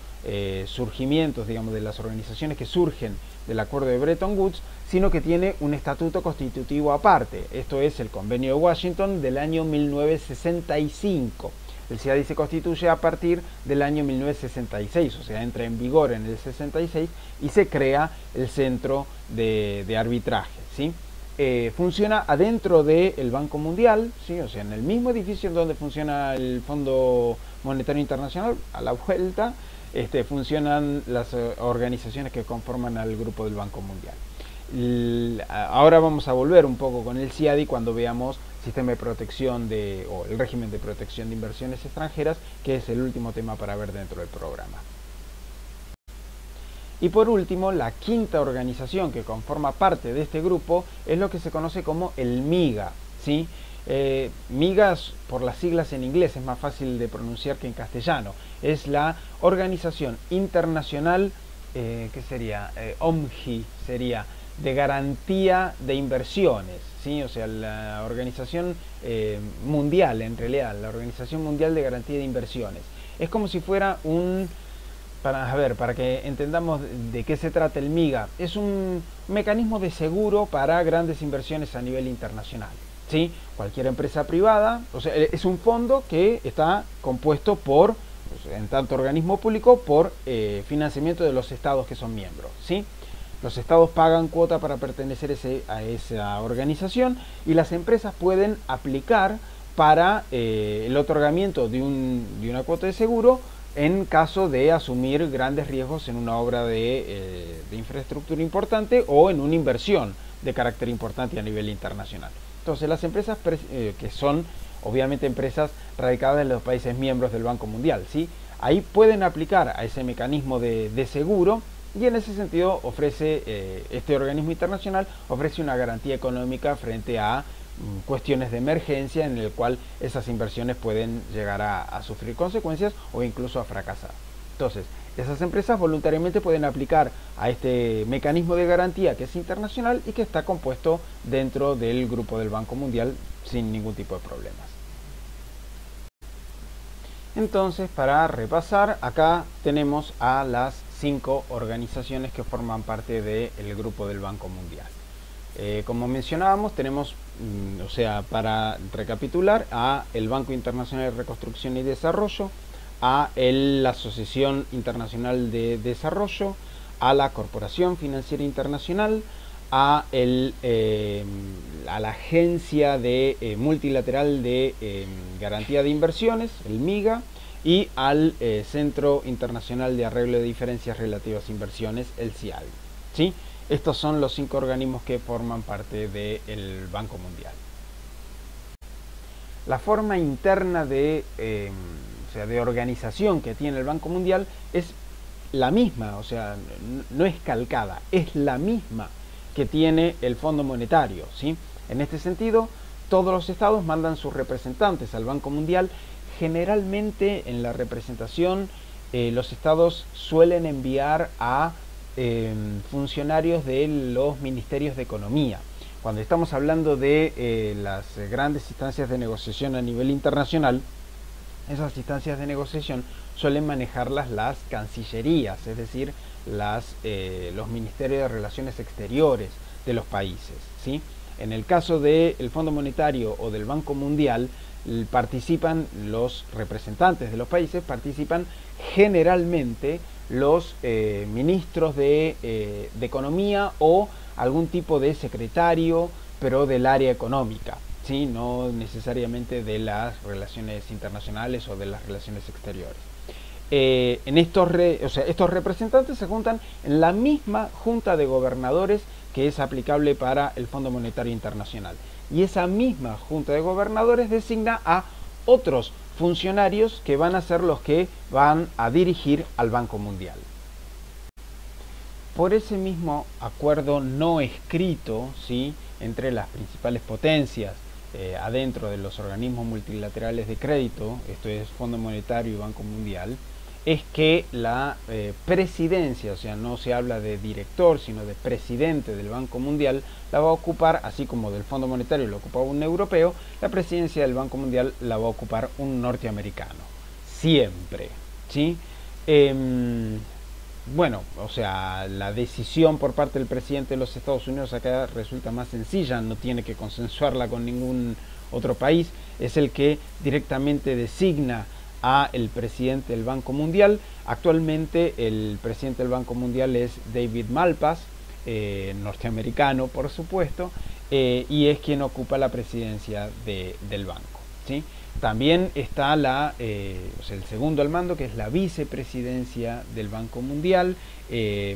surgimientos, digamos, de las organizaciones que surgen del acuerdo de Bretton Woods, sino que tiene un estatuto constitutivo aparte. Esto es el Convenio de Washington del año 1965. El CIADI se constituye a partir del año 1966, o sea, entra en vigor en el 66 y se crea el centro de arbitraje, ¿sí? funciona adentro del Banco Mundial, ¿sí? O sea, en el mismo edificio en donde funciona el Fondo Monetario Internacional, a la vuelta funcionan las organizaciones que conforman al grupo del Banco Mundial. Ahora vamos a volver un poco con el CIADI cuando veamos sistema de protección o el régimen de protección de inversiones extranjeras, que es el último tema para ver dentro del programa. Y por último, la quinta organización que conforma parte de este grupo es lo que se conoce como el MIGA, ¿sí? MIGA, por las siglas en inglés, es más fácil de pronunciar que en castellano. Es la Organización Internacional, ¿qué sería? OMGI sería, de Garantía de Inversiones, ¿sí? O sea, la organización mundial, en realidad, la Organización Mundial de Garantía de Inversiones. Es como si fuera para que entendamos de qué se trata el MIGA, es un mecanismo de seguro para grandes inversiones a nivel internacional, ¿sí? Cualquier empresa privada, o sea, es un fondo que está compuesto por, en tanto organismo público, por financiamiento de los estados que son miembros, ¿sí? Los estados pagan cuota para pertenecer a esa organización y las empresas pueden aplicar para el otorgamiento de una cuota de seguro en caso de asumir grandes riesgos en una obra de infraestructura importante o en una inversión de carácter importante a nivel internacional. Entonces las empresas que son obviamente empresas radicadas en los países miembros del Banco Mundial, ¿sí? Ahí pueden aplicar a ese mecanismo de seguro y en ese sentido ofrece este organismo internacional ofrece una garantía económica frente a cuestiones de emergencia en el cual esas inversiones pueden llegar a sufrir consecuencias o incluso a fracasar. Entonces, esas empresas voluntariamente pueden aplicar a este mecanismo de garantía que es internacional y que está compuesto dentro del grupo del Banco Mundial sin ningún tipo de problemas. Entonces, para repasar, acá tenemos a las 5 organizaciones que forman parte del grupo del Banco Mundial. Como mencionábamos, tenemos, para recapitular, a el Banco Internacional de Reconstrucción y Desarrollo, a la Asociación Internacional de Desarrollo, a la Corporación Financiera Internacional, a la Agencia Multilateral de Garantía de Inversiones, el MIGA, y al Centro Internacional de Arreglo de Diferencias Relativas a Inversiones, el CIADI, ¿sí? Estos son los 5 organismos que forman parte del Banco Mundial. La forma interna de organización que tiene el Banco Mundial es la misma, o sea, no es calcada, es la misma que tiene el Fondo Monetario, ¿sí? En este sentido, todos los estados mandan sus representantes al Banco Mundial. Generalmente en la representación los estados suelen enviar a funcionarios de los ministerios de economía. Cuando estamos hablando de las grandes instancias de negociación a nivel internacional, esas instancias de negociación suelen manejarlas las cancillerías, es decir, los ministerios de relaciones exteriores de los países, ¿sí? En el caso del Fondo Monetario o del Banco Mundial, participan los representantes de los países, participan generalmente los ministros de economía o algún tipo de secretario, pero del área económica, ¿sí? No necesariamente de las relaciones internacionales o de las relaciones exteriores. Estos representantes se juntan en la misma Junta de Gobernadores que es aplicable para el Fondo Monetario Internacional. Y esa misma Junta de Gobernadores designa a otros funcionarios que van a ser los que van a dirigir al Banco Mundial. Por ese mismo acuerdo no escrito, ¿sí?, entre las principales potencias adentro de los organismos multilaterales de crédito, esto es Fondo Monetario y Banco Mundial, es que la presidencia, o sea, no se habla de director, sino de presidente del Banco Mundial, la va a ocupar, así como del Fondo Monetario lo ocupaba un europeo, la presidencia del Banco Mundial la va a ocupar un norteamericano. Siempre, ¿sí? Bueno, o sea, la decisión por parte del presidente de los Estados Unidos acá resulta más sencilla, no tiene que consensuarla con ningún otro país, es el que directamente designa a el presidente del Banco Mundial. Actualmente el presidente del Banco Mundial es David Malpass. norteamericano, por supuesto, y es quien ocupa la presidencia del banco, ¿sí? También está o sea, el segundo al mando, que es la vicepresidencia del Banco Mundial,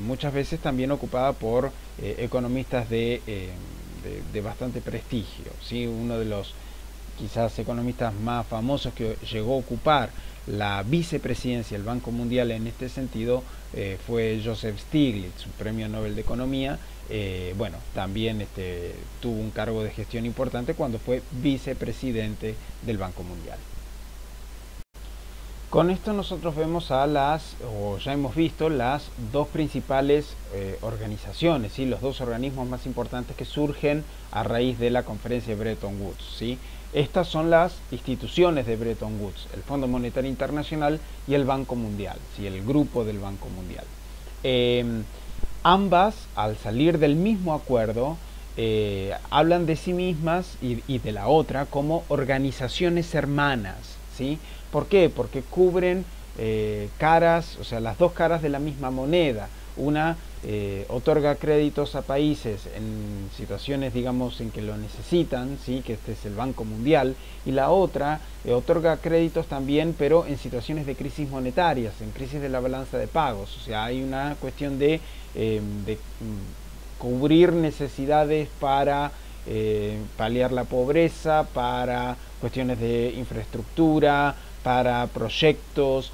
muchas veces también ocupada por economistas de bastante prestigio, ¿sí? Uno de los quizás economistas más famosos que llegó a ocupar la vicepresidencia del Banco Mundial en este sentido fue Joseph Stiglitz, un premio Nobel de Economía. Bueno, también tuvo un cargo de gestión importante cuando fue vicepresidente del Banco Mundial. Con esto nosotros vemos o ya hemos visto las dos principales organizaciones, ¿sí? Los dos organismos más importantes que surgen a raíz de la conferencia de Bretton Woods, ¿sí? Estas son las instituciones de Bretton Woods, el Fondo Monetario Internacional y el Banco Mundial, ¿sí? El grupo del Banco Mundial. Ambas, al salir del mismo acuerdo, hablan de sí mismas y de la otra como organizaciones hermanas, ¿sí? ¿Por qué? Porque cubren caras, o sea, las dos caras de la misma moneda. Una otorga créditos a países en situaciones, digamos, en que lo necesitan, ¿sí? Que este es el Banco Mundial, y la otra otorga créditos también, pero en situaciones de crisis monetarias, en crisis de la balanza de pagos. O sea, hay una cuestión de cubrir necesidades para paliar la pobreza, para cuestiones de infraestructura, para proyectos,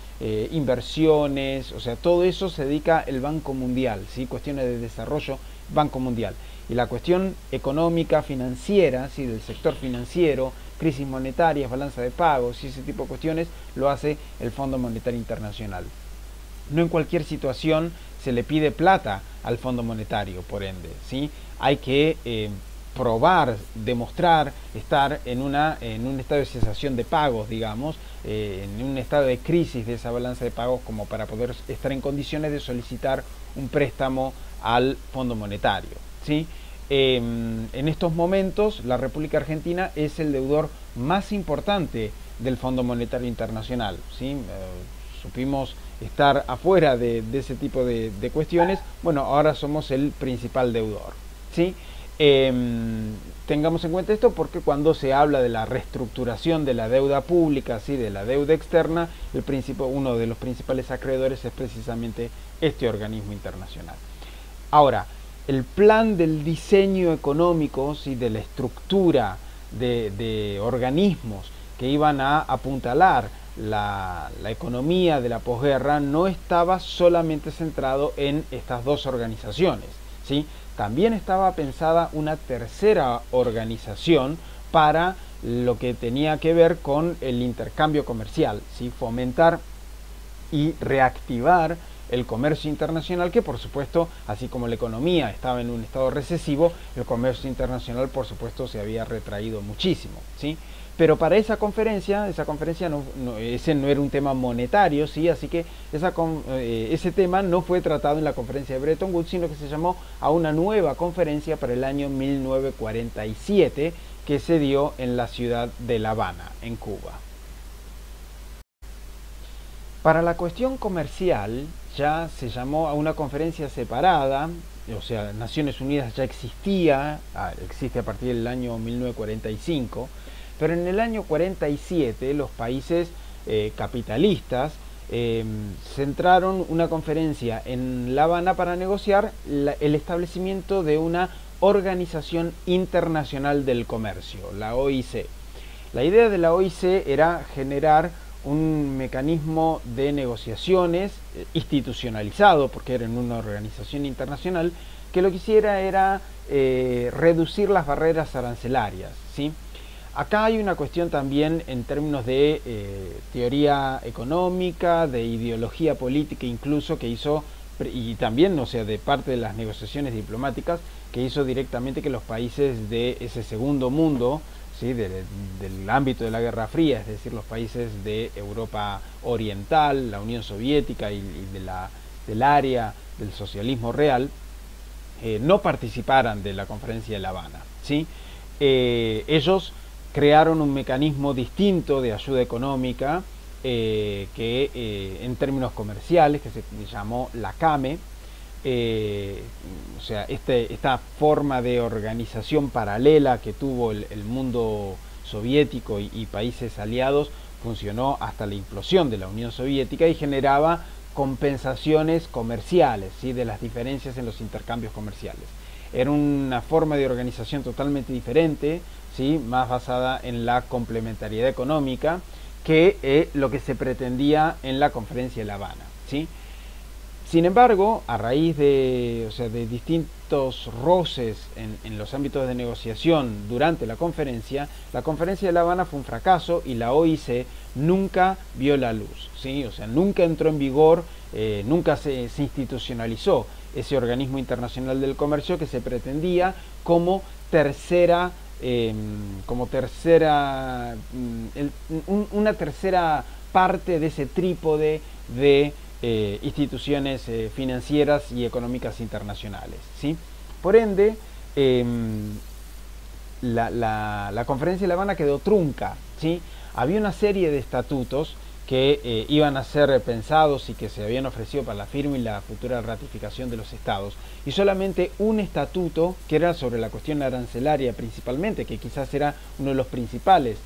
inversiones, o sea, todo eso se dedica el Banco Mundial, ¿sí? Cuestiones de desarrollo, Banco Mundial. Y la cuestión económica, financiera, ¿sí? Del sector financiero, crisis monetarias, balanza de pagos y ese tipo de cuestiones, lo hace el Fondo Monetario Internacional. No en cualquier situación se le pide plata al Fondo Monetario, por ende, ¿sí? Hay que probar, demostrar estar en un estado de cesación de pagos, digamos, en un estado de crisis de esa balanza de pagos como para poder estar en condiciones de solicitar un préstamo al Fondo Monetario, ¿sí? En estos momentos la República Argentina es el deudor más importante del Fondo Monetario Internacional, ¿sí? Supimos estar afuera de ese tipo de cuestiones. Bueno, ahora somos el principal deudor, ¿sí? Tengamos en cuenta esto porque cuando se habla de la reestructuración de la deuda pública, ¿sí? De la deuda externa, uno de los principales acreedores es precisamente este organismo internacional. Ahora, el plan del diseño económico, ¿sí? De la estructura de organismos que iban a apuntalar la economía de la posguerra no estaba solamente centrado en estas dos organizaciones, ¿sí? También estaba pensada una tercera organización para lo que tenía que ver con el intercambio comercial, ¿sí? Fomentar y reactivar el comercio internacional, que por supuesto, así como la economía estaba en un estado recesivo, el comercio internacional por supuesto se había retraído muchísimo, ¿sí? Pero para esa conferencia ese no era un tema monetario, ¿sí? Así que ese tema no fue tratado en la conferencia de Bretton Woods, sino que se llamó a una nueva conferencia para el año 1947, que se dio en la ciudad de La Habana, en Cuba. Para la cuestión comercial ya se llamó a una conferencia separada, o sea, Naciones Unidas ya existe a partir del año 1945, pero en el año 47 los países capitalistas centraron una conferencia en La Habana para negociar el establecimiento de una Organización Internacional del Comercio, la OIC. La idea de la OIC era generar un mecanismo de negociaciones institucionalizado, porque era una organización internacional, que lo que hiciera era reducir las barreras arancelarias, ¿sí? Acá hay una cuestión también en términos de teoría económica, de ideología política incluso, que hizo, y también, o sea, de parte de las negociaciones diplomáticas, que hizo directamente que los países de ese segundo mundo, ¿sí? del ámbito de la Guerra Fría, es decir, los países de Europa Oriental, la Unión Soviética y del área del socialismo real, no participaran de la conferencia de La Habana, ¿sí? Ellos crearon un mecanismo distinto de ayuda económica que en términos comerciales, que se llamó la CAME, o sea, esta forma de organización paralela que tuvo el mundo soviético y países aliados funcionó hasta la implosión de la Unión Soviética y generaba compensaciones comerciales, ¿sí?, de las diferencias en los intercambios comerciales. Era una forma de organización totalmente diferente, ¿sí?, más basada en la complementariedad económica que lo que se pretendía en la Conferencia de La Habana, ¿sí? Sin embargo, a raíz de, o sea, de distintos roces en los ámbitos de negociación durante la Conferencia de La Habana fue un fracaso y la OIC nunca vio la luz, ¿sí? O sea, nunca entró en vigor, nunca se institucionalizó ese organismo internacional del comercio que se pretendía como una tercera parte de ese trípode de instituciones financieras y económicas internacionales, ¿sí? Por ende, la Conferencia de La Habana quedó trunca, ¿sí? Había una serie de estatutos que iban a ser pensados y que se habían ofrecido para la firma y la futura ratificación de los estados, y solamente un estatuto, que era sobre la cuestión arancelaria principalmente, que quizás era uno de los principales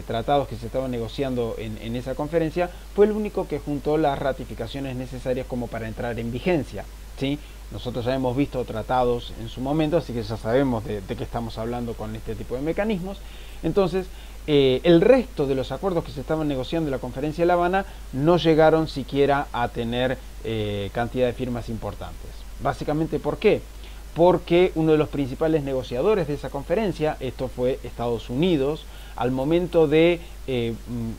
tratados que se estaban negociando en esa conferencia, fue el único que juntó las ratificaciones necesarias como para entrar en vigencia, ¿sí? Nosotros ya hemos visto tratados en su momento, así que ya sabemos de qué estamos hablando con este tipo de mecanismos. Entonces, el resto de los acuerdos que se estaban negociando en la Conferencia de La Habana no llegaron siquiera a tener cantidad de firmas importantes. Básicamente, ¿por qué? Porque uno de los principales negociadores de esa conferencia, esto fue Estados Unidos, al momento de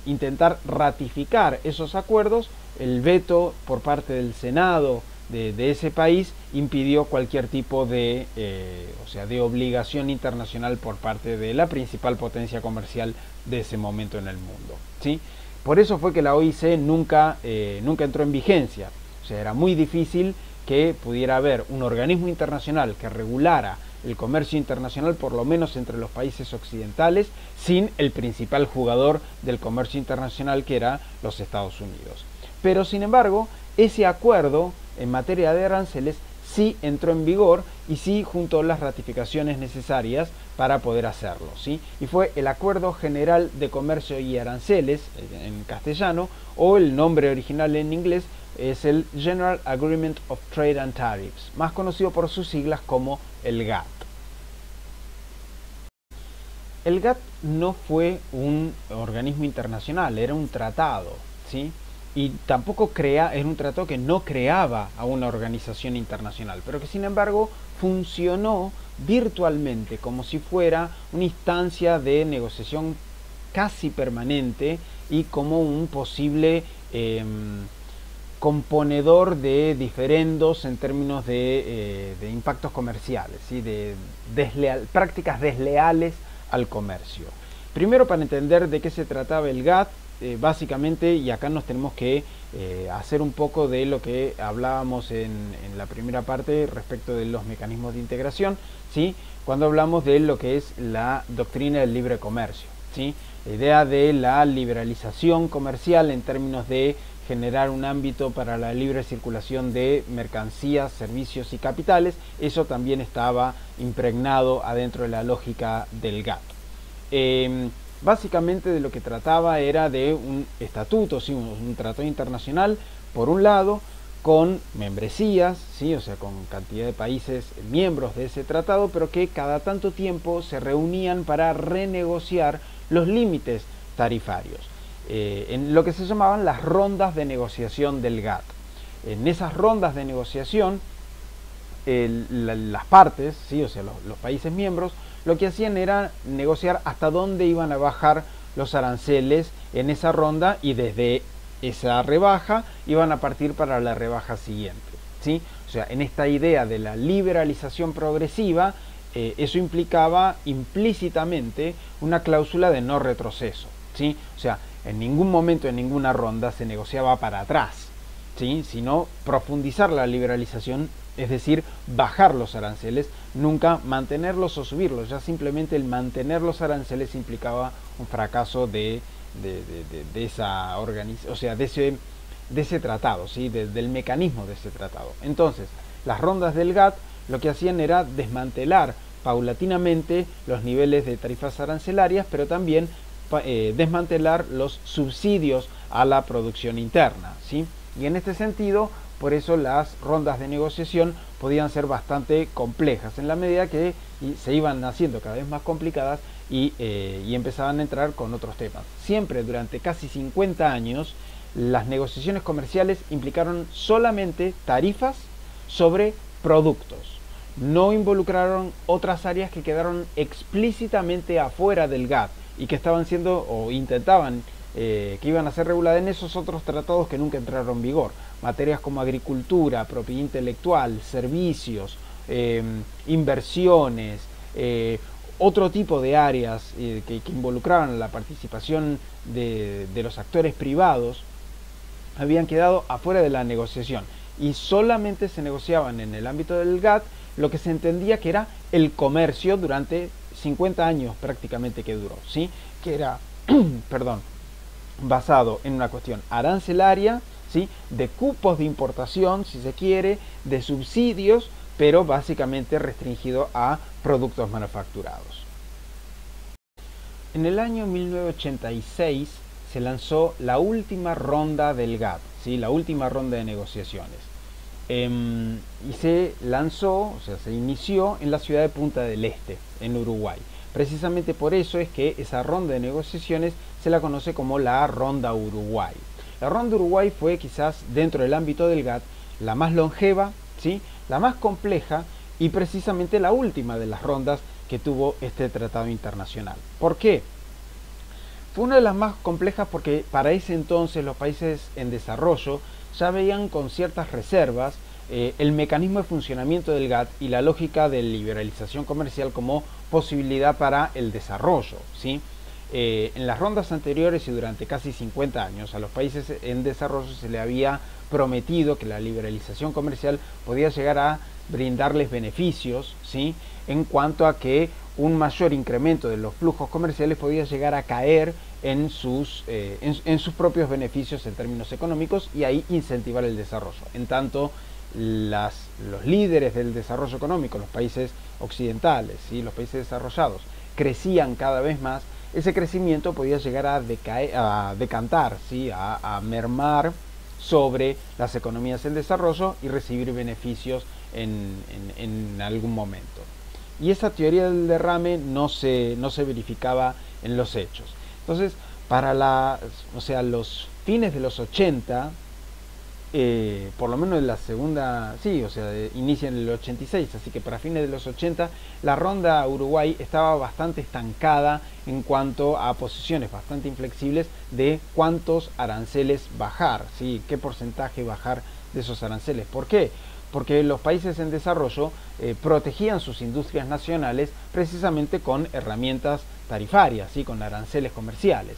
intentar ratificar esos acuerdos, el veto por parte del Senado de ese país impidió cualquier tipo de obligación internacional por parte de la principal potencia comercial de ese momento en el mundo, ¿sí? Por eso fue que la OIC nunca entró en vigencia. O sea, era muy difícil que pudiera haber un organismo internacional que regulara el comercio internacional, por lo menos entre los países occidentales, sin el principal jugador del comercio internacional, que era los Estados Unidos. Pero, sin embargo, ese acuerdo en materia de aranceles sí entró en vigor y sí juntó las ratificaciones necesarias para poder hacerlo, ¿sí? Y fue el Acuerdo General de Comercio y Aranceles, en castellano, o el nombre original en inglés es el General Agreement of Trade and Tariffs, más conocido por sus siglas como el GATT. El GATT no fue un organismo internacional, era un tratado, ¿sí? Y tampoco era un tratado que no creaba a una organización internacional, pero que sin embargo funcionó virtualmente como si fuera una instancia de negociación casi permanente y como un posible componedor de diferendos en términos de impactos comerciales, ¿sí? De prácticas desleales al comercio. Primero, para entender de qué se trataba el GATT, básicamente, y acá nos tenemos que hacer un poco de lo que hablábamos en la primera parte respecto de los mecanismos de integración, ¿sí? Cuando hablamos de lo que es la doctrina del libre comercio, ¿sí? La idea de la liberalización comercial en términos de generar un ámbito para la libre circulación de mercancías, servicios y capitales, eso también estaba impregnado adentro de la lógica del GATT. Básicamente de lo que trataba era de un estatuto, ¿sí? un tratado internacional, por un lado, con membresías, ¿sí? O sea, con cantidad de países miembros de ese tratado, pero que cada tanto tiempo se reunían para renegociar los límites tarifarios, en lo que se llamaban las rondas de negociación del GATT. En esas rondas de negociación, las partes, ¿sí? O sea, los países miembros, lo que hacían era negociar hasta dónde iban a bajar los aranceles en esa ronda, y desde esa rebaja iban a partir para la rebaja siguiente, ¿sí? O sea, en esta idea de la liberalización progresiva, eso implicaba implícitamente una cláusula de no retroceso, ¿sí? O sea, en ningún momento, en ninguna ronda se negociaba para atrás, ¿sí? Sino profundizar la liberalización, es decir, bajar los aranceles, nunca mantenerlos o subirlos. Ya simplemente el mantener los aranceles implicaba un fracaso de esa organización, o sea, de ese tratado, ¿sí? Del mecanismo de ese tratado. Entonces, las rondas del GATT lo que hacían era desmantelar paulatinamente los niveles de tarifas arancelarias, pero también desmantelar los subsidios a la producción interna, ¿sí? Y en este sentido, por eso las rondas de negociación podían ser bastante complejas, en la medida que se iban haciendo cada vez más complicadas y empezaban a entrar con otros temas. Siempre durante casi 50 años, las negociaciones comerciales implicaron solamente tarifas sobre productos. No involucraron otras áreas que quedaron explícitamente afuera del GATT y que estaban siendo o intentaban que iban a ser reguladas en esos otros tratados que nunca entraron en vigor. Materias como agricultura, propiedad intelectual, servicios, inversiones, otro tipo de áreas que involucraban la participación de los actores privados habían quedado afuera de la negociación y solamente se negociaban en el ámbito del GATT lo que se entendía que era el comercio durante 50 años prácticamente que duró, ¿sí? Que era perdón, basado en una cuestión arancelaria, ¿sí? De cupos de importación, si se quiere, de subsidios, pero básicamente restringido a productos manufacturados. En el año 1986 se lanzó la última ronda del GATT, ¿sí? La última ronda de negociaciones. Y se lanzó, o sea, se inició en la ciudad de Punta del Este, en Uruguay. Precisamente por eso es que esa ronda de negociaciones se la conoce como la Ronda Uruguay. La Ronda Uruguay fue quizás dentro del ámbito del GATT la más longeva, ¿sí? La más compleja y precisamente la última de las rondas que tuvo este tratado internacional. ¿Por qué? Fue una de las más complejas porque para ese entonces los países en desarrollo ya veían con ciertas reservas el mecanismo de funcionamiento del GATT y la lógica de liberalización comercial como posibilidad para el desarrollo, ¿sí? En las rondas anteriores y durante casi 50 años a los países en desarrollo se le había prometido que la liberalización comercial podía llegar a brindarles beneficios, ¿sí? En cuanto a que un mayor incremento de los flujos comerciales podía llegar a caer en sus propios beneficios en términos económicos y ahí incentivar el desarrollo. En tanto, los líderes del desarrollo económico, los países occidentales, ¿sí? Los países desarrollados, crecían cada vez más, ese crecimiento podía llegar a decantar, ¿sí? a mermar sobre las economías en desarrollo y recibir beneficios en algún momento. Y esa teoría del derrame no se verificaba en los hechos. Entonces, para los fines de los 80, por lo menos en la segunda, sí, o sea, inicia en el 86, así que para fines de los 80, la ronda Uruguay estaba bastante estancada en cuanto a posiciones bastante inflexibles de cuántos aranceles bajar, ¿sí? Qué porcentaje bajar de esos aranceles. ¿Por qué? Porque los países en desarrollo protegían sus industrias nacionales precisamente con herramientas tarifarias, ¿sí? Con aranceles comerciales,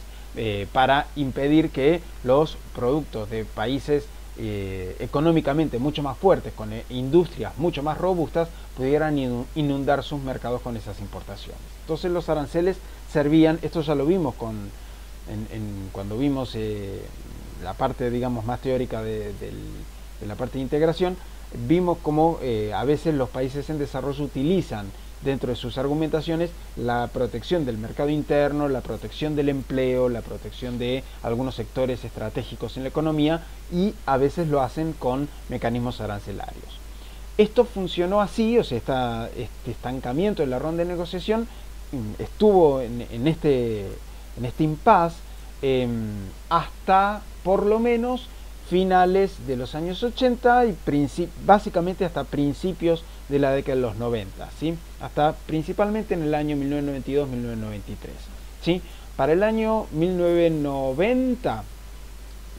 para impedir que los productos de países económicamente mucho más fuertes, con industrias mucho más robustas, pudieran inundar sus mercados con esas importaciones. Entonces los aranceles servían, esto ya lo vimos cuando vimos la parte, digamos, más teórica de la parte de integración, vimos cómo a veces los países en desarrollo utilizan dentro de sus argumentaciones la protección del mercado interno, la protección del empleo, la protección de algunos sectores estratégicos en la economía y a veces lo hacen con mecanismos arancelarios. Esto funcionó así, o sea, este estancamiento de la ronda de negociación estuvo en este impasse hasta por lo menos finales de los años 80 y básicamente hasta principios de la década de los 90, ¿sí? Hasta principalmente en el año 1992-1993, ¿sí? Para el año 1990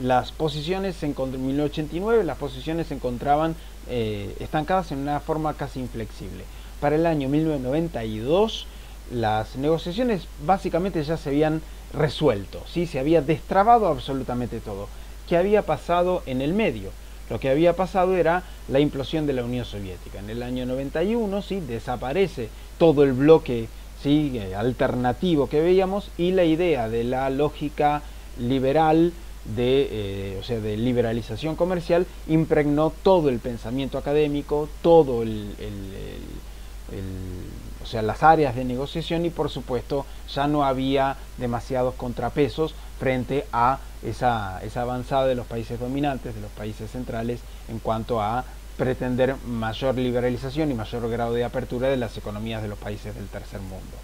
las posiciones en 1989 las posiciones se encontraban estancadas en una forma casi inflexible. Para el año 1992 las negociaciones básicamente ya se habían resuelto, ¿sí? Se había destrabado absolutamente todo. ¿Qué había pasado en el medio? Lo que había pasado era la implosión de la Unión Soviética. En el año 91, ¿sí? Desaparece todo el bloque, ¿sí? Alternativo que veíamos y la idea de la lógica liberal de, o sea, de liberalización comercial impregnó todo el pensamiento académico, todo o sea, las áreas de negociación, y por supuesto ya no había demasiados contrapesos frente a esa avanzada de los países dominantes, de los países centrales, en cuanto a pretender mayor liberalización y mayor grado de apertura de las economías de los países del tercer mundo.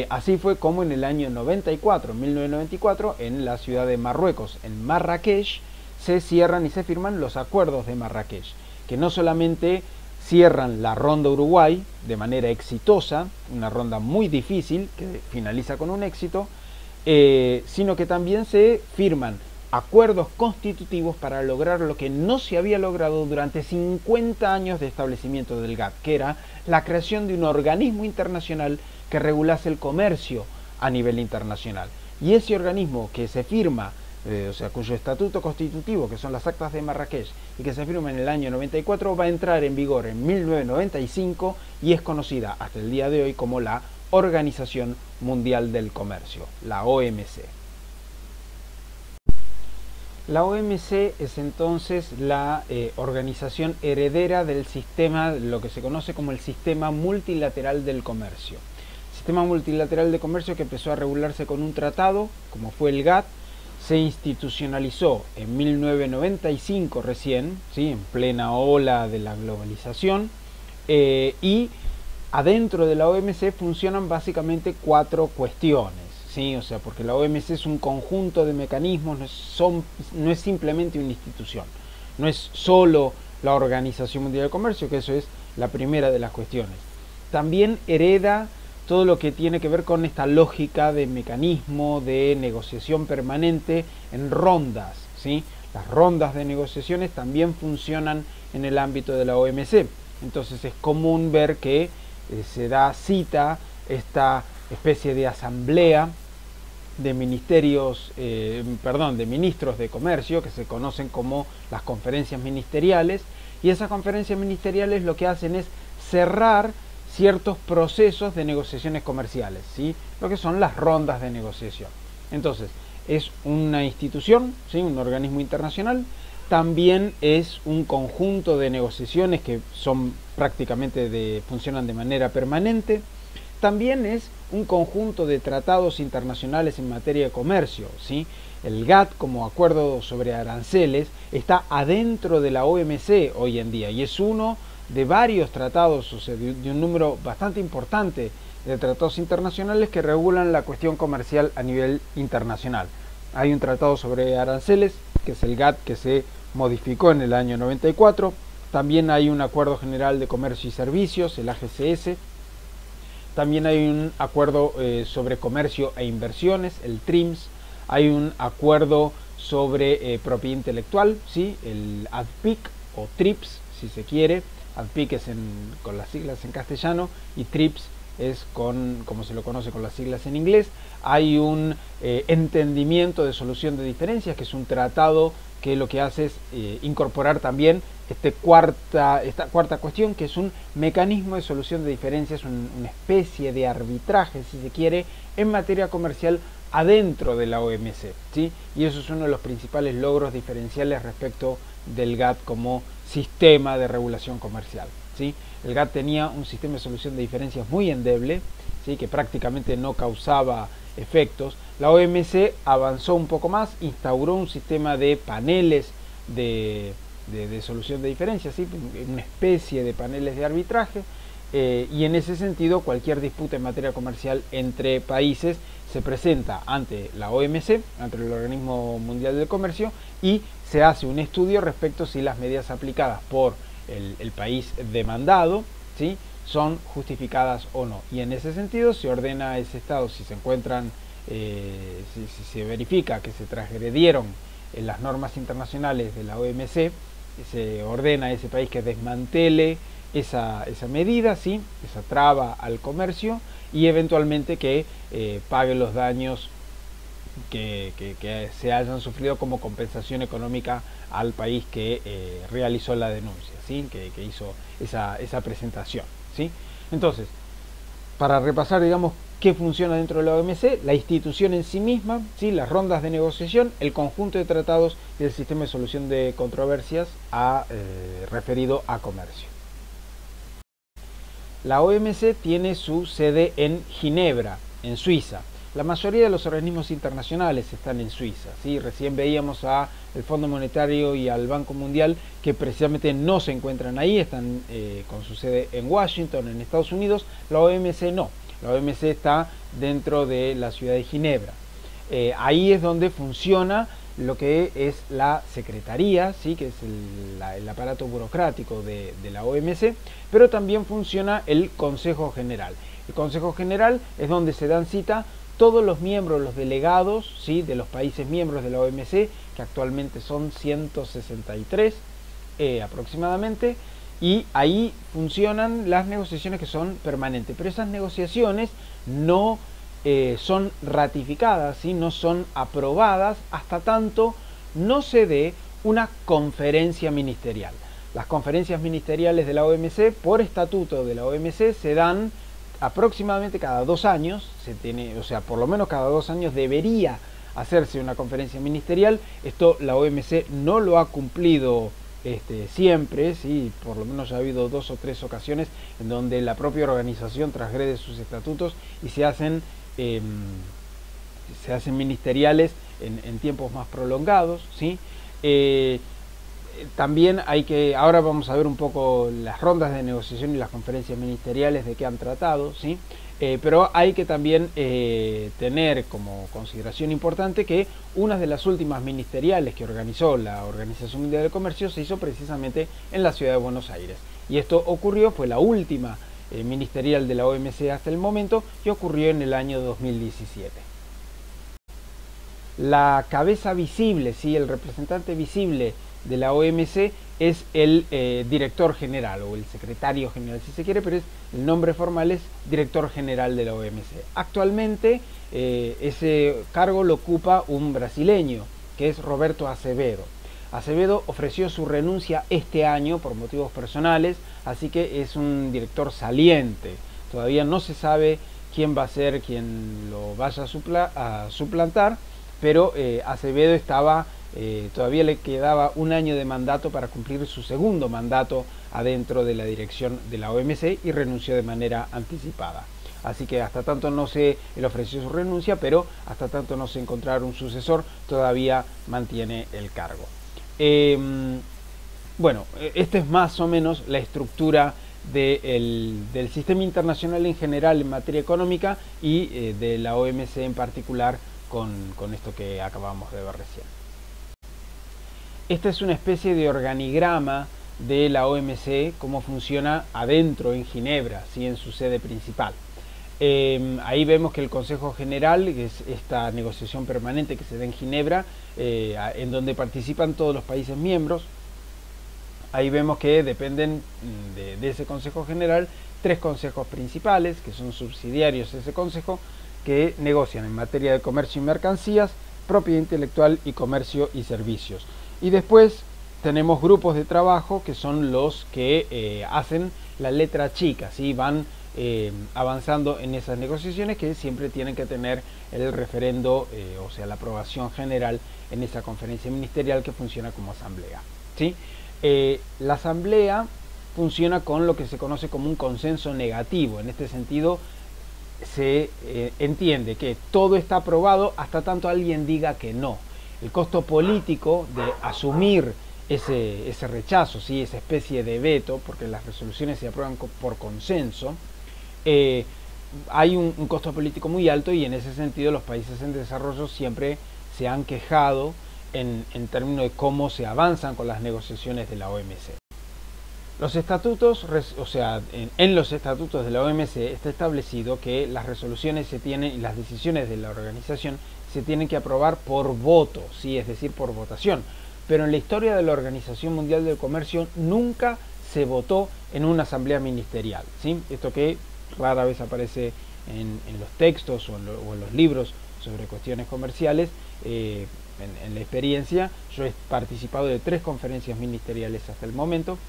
Así fue como en el año 1994, en la ciudad de Marruecos, en Marrakech, se cierran y se firman los acuerdos de Marrakech, que no solamente cierran la ronda Uruguay de manera exitosa, una ronda muy difícil que finaliza con un éxito, sino que también se firman acuerdos constitutivos para lograr lo que no se había logrado durante 50 años de establecimiento del GATT, que era la creación de un organismo internacional que regulase el comercio a nivel internacional. Y ese organismo que se firma, o sea, cuyo estatuto constitutivo, que son las actas de Marrakech, y que se firma en el año 94, va a entrar en vigor en 1995 y es conocida hasta el día de hoy como la Organización Mundial del Comercio, la OMC. La OMC es entonces la organización heredera del sistema, lo que se conoce como el Sistema Multilateral del Comercio. Sistema Multilateral de Comercio que empezó a regularse con un tratado, como fue el GATT, se institucionalizó en 1995 recién, ¿sí?, en plena ola de la globalización, y adentro de la OMC funcionan básicamente 4 cuestiones. Sí, o sea, porque la OMC es un conjunto de mecanismos, no es simplemente una institución, no es solo la Organización Mundial del Comercio, que eso es la primera de las cuestiones. También hereda todo lo que tiene que ver con esta lógica de mecanismo de negociación permanente en rondas, ¿sí? Las rondas de negociaciones también funcionan en el ámbito de la OMC. Entonces es común ver que se da cita esta especie de asamblea de ministerios, de ministros de comercio, que se conocen como las conferencias ministeriales, y esas conferencias ministeriales lo que hacen es cerrar ciertos procesos de negociaciones comerciales, ¿sí?, lo que son las rondas de negociación. Entonces, es una institución, ¿sí?, un organismo internacional, también es un conjunto de negociaciones que son prácticamente funcionan de manera permanente. También es un conjunto de tratados internacionales en materia de comercio, ¿sí? El GATT, como acuerdo sobre aranceles, está adentro de la OMC hoy en día y es uno de varios tratados, o sea, de un número bastante importante de tratados internacionales que regulan la cuestión comercial a nivel internacional. Hay un tratado sobre aranceles, que es el GATT, que se modificó en el año 94. También hay un acuerdo general de comercio y servicios, el AGCS. También hay un acuerdo sobre comercio e inversiones, el TRIMS. Hay un acuerdo sobre propiedad intelectual, ¿sí?, el ADPIC o TRIPS, si se quiere. ADPIC es con las siglas en castellano y TRIPS es como se lo conoce, con las siglas en inglés. Hay un entendimiento de solución de diferencias, que es un tratado que lo que hace es incorporar también esta cuarta cuestión, que es un mecanismo de solución de diferencias, una especie de arbitraje, si se quiere, en materia comercial adentro de la OMC, ¿sí? Y eso es uno de los principales logros diferenciales respecto del GATT como sistema de regulación comercial, ¿sí? El GATT tenía un sistema de solución de diferencias muy endeble, ¿sí?, que prácticamente no causaba efectos. La OMC avanzó un poco más, instauró un sistema de paneles de solución de diferencias, ¿sí?, una especie de paneles de arbitraje, y en ese sentido cualquier disputa en materia comercial entre países se presenta ante la OMC, ante el Organismo Mundial del Comercio, y se hace un estudio respecto si las medidas aplicadas por el país demandado, ¿sí?, son justificadas o no. Y en ese sentido se ordena a ese Estado, si se encuentran, si se verifica que se transgredieron las normas internacionales de la OMC, se ordena a ese país que desmantele esa medida, ¿sí?, esa traba al comercio, y eventualmente que pague los daños que se hayan sufrido como compensación económica al país que realizó la denuncia, ¿sí?, que hizo esa presentación, ¿sí? Entonces, para repasar, digamos, ¿Qué funciona dentro de la OMC? La institución en sí misma, ¿sí? Las rondas de negociación, el conjunto de tratados y el sistema de solución de controversias referido a comercio. La OMC tiene su sede en Ginebra, en Suiza. La mayoría de los organismos internacionales están en Suiza, ¿sí? Recién veíamos al Fondo Monetario y al Banco Mundial que precisamente no se encuentran ahí, están con su sede en Washington, en Estados Unidos. La OMC no, la OMC está dentro de la ciudad de Ginebra. Ahí es donde funciona lo que es la Secretaría, ¿sí? Que es el aparato burocrático de la OMC, pero también funciona el Consejo General. El Consejo General es donde se dan cita todos los miembros, los delegados, ¿sí? De los países miembros de la OMC, que actualmente son 163 aproximadamente, y ahí funcionan las negociaciones que son permanentes, pero esas negociaciones no son ratificadas, ¿sí? No son aprobadas hasta tanto no se dé una conferencia ministerial. Las conferencias ministeriales de la OMC, por estatuto de la OMC, se dan aproximadamente cada 2 años, o sea, por lo menos cada 2 años debería hacerse una conferencia ministerial. Esto la OMC no lo ha cumplido siempre, ¿sí? Por lo menos ha habido 2 o 3 ocasiones en donde la propia organización transgrede sus estatutos y se hacen ministeriales en tiempos más prolongados, ¿sí? También ahora vamos a ver un poco las rondas de negociación y las conferencias ministeriales de qué han tratado, ¿sí? Pero hay que también tener como consideración importante que una de las últimas ministeriales que organizó la Organización Mundial del Comercio se hizo precisamente en la ciudad de Buenos Aires. Y esto fue la última ministerial de la OMC hasta el momento, que ocurrió en el año 2017. La cabeza visible, ¿sí? El representante visible de la OMC es el director general o el secretario general si se quiere, pero el nombre formal es director general de la OMC. Actualmente ese cargo lo ocupa un brasileño que es Roberto Azevedo. Azevedo ofreció su renuncia este año por motivos personales, así que es un director saliente. Todavía no se sabe quién va a ser quien lo vaya a suplantar, pero Azevedo todavía le quedaba un año de mandato para cumplir su segundo mandato adentro de la dirección de la OMC y renunció de manera anticipada. Así que hasta tanto él ofreció su renuncia, pero hasta tanto no se encontrara un sucesor, todavía mantiene el cargo. Bueno, esta es más o menos la estructura del sistema internacional en general en materia económica y de la OMC en particular con esto que acabamos de ver recién. Esta es una especie de organigrama de la OMC, cómo funciona adentro en Ginebra, ¿sí? En su sede principal. Ahí vemos que el Consejo General, que es esta negociación permanente que se da en Ginebra, en donde participan todos los países miembros. Ahí vemos que dependen de ese Consejo General 3 consejos principales, que son subsidiarios de ese consejo, que negocian en materia de comercio y mercancías, propiedad intelectual y comercio y servicios. Y después tenemos grupos de trabajo que son los que hacen la letra chica, ¿sí? Van avanzando en esas negociaciones que siempre tienen que tener el referendo, o sea, la aprobación general en esa conferencia ministerial que funciona como asamblea, ¿sí? La asamblea funciona con lo que se conoce como un consenso negativo. En este sentido, se entiende que todo está aprobado hasta tanto alguien diga que no. El costo político de asumir ese rechazo, ¿sí? Esa especie de veto, porque las resoluciones se aprueban por consenso, hay un costo político muy alto, y en ese sentido los países en desarrollo siempre se han quejado en términos de cómo se avanzan con las negociaciones de la OMC. Los estatutos, o sea, en los estatutos de la OMC está establecido que las resoluciones y las decisiones de la organización se tienen que aprobar por voto, ¿sí? Es decir, por votación. Pero en la historia de la Organización Mundial del Comercio nunca se votó en una asamblea ministerial, ¿sí? Esto que rara vez aparece en los textos o en los libros sobre cuestiones comerciales. En la experiencia, yo he participado de 3 conferencias ministeriales hasta el momento,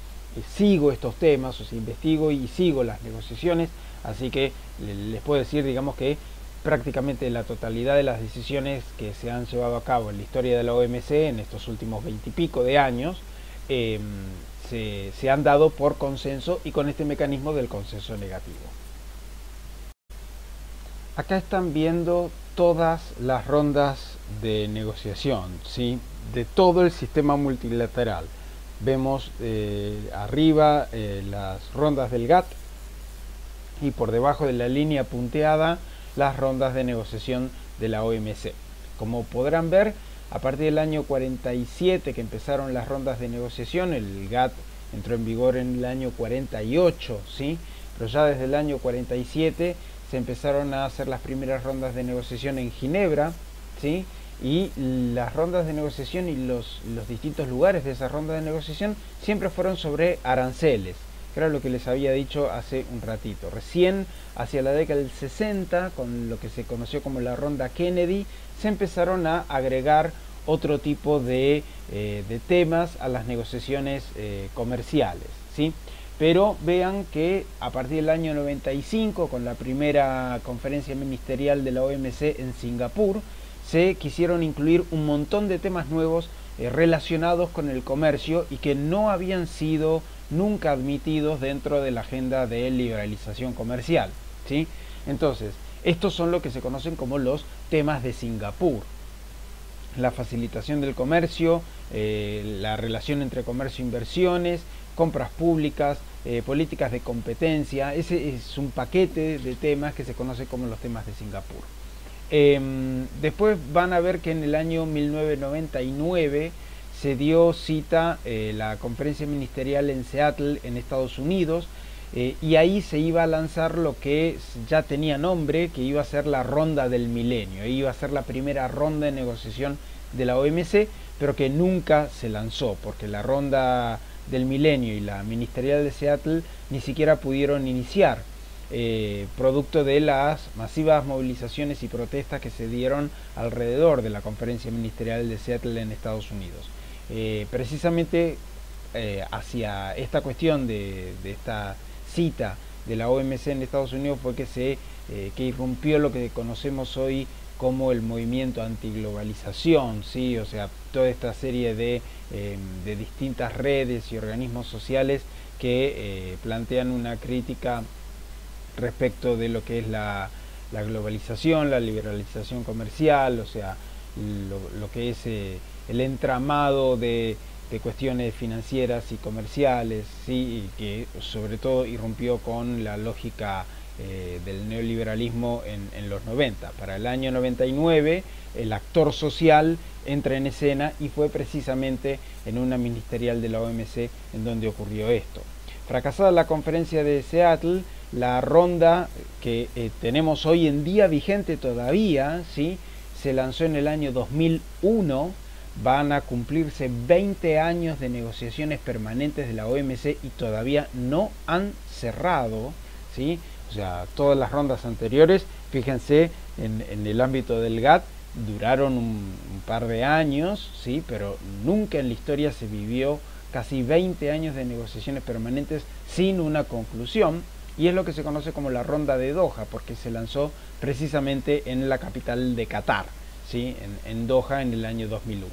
sigo estos temas, o sea, investigo y sigo las negociaciones, así que les puedo decir, digamos, que prácticamente la totalidad de las decisiones que se han llevado a cabo en la historia de la OMC en estos últimos 20 y pico de años se han dado por consenso y con este mecanismo del consenso negativo. Acá están viendo todas las rondas de negociación, ¿sí?, de todo el sistema multilateral. Vemos arriba las rondas del GATT y por debajo de la línea punteada las rondas de negociación de la OMC. Como podrán ver, a partir del año 47 que empezaron las rondas de negociación, el GATT entró en vigor en el año 48, ¿sí?, pero ya desde el año 47 se empezaron a hacer las primeras rondas de negociación en Ginebra, ¿sí?, y las rondas de negociación y los distintos lugares de esas rondas de negociación siempre fueron sobre aranceles, que era lo que les había dicho hace un ratito. Recién hacia la década del 60, con lo que se conoció como la ronda Kennedy, se empezaron a agregar otro tipo de temas a las negociaciones comerciales, ¿sí? Pero vean que a partir del año 95, con la primera conferencia ministerial de la OMC en Singapur, se quisieron incluir un montón de temas nuevos relacionados con el comercio y que no habían sido nunca admitidos dentro de la agenda de liberalización comercial, ¿sí? Entonces, estos son lo que se conocen como los temas de Singapur: la facilitación del comercio, la relación entre comercio e inversiones, compras públicas, políticas de competencia. Ese es un paquete de temas que se conoce como los temas de Singapur. Después van a ver que en el año 1999 se dio cita la conferencia ministerial en Seattle, en Estados Unidos, y ahí se iba a lanzar lo que ya tenía nombre, que iba a ser la ronda del milenio. Iba a ser la primera ronda de negociación de la OMC, pero que nunca se lanzó, porque la ronda del milenio y la ministerial de Seattle ni siquiera pudieron iniciar, producto de las masivas movilizaciones y protestas que se dieron alrededor de la conferencia ministerial de Seattle en Estados Unidos. Precisamente hacia esta cuestión de esta cita de la OMC en Estados Unidos fue que irrumpió lo que conocemos hoy como el movimiento antiglobalización, ¿sí? O sea, toda esta serie de distintas redes y organismos sociales que plantean una crítica respecto de lo que es la globalización, la liberalización comercial, o sea, lo que es el entramado de cuestiones financieras y comerciales, ¿sí?, y que sobre todo irrumpió con la lógica del neoliberalismo en los 90. Para el año 99 el actor social entra en escena y fue precisamente en una ministerial de la OMC en donde ocurrió esto. Fracasada la conferencia de Seattle, la ronda que tenemos hoy en día vigente todavía, ¿sí?, se lanzó en el año 2001. Van a cumplirse 20 años de negociaciones permanentes de la OMC y todavía no han cerrado, ¿sí? O sea, todas las rondas anteriores, fíjense, en el ámbito del GATT duraron un par de años, ¿sí?, pero nunca en la historia se vivió casi 20 años de negociaciones permanentes sin una conclusión, y es lo que se conoce como la ronda de Doha, porque se lanzó precisamente en la capital de Qatar, ¿sí?, en Doha en el año 2001.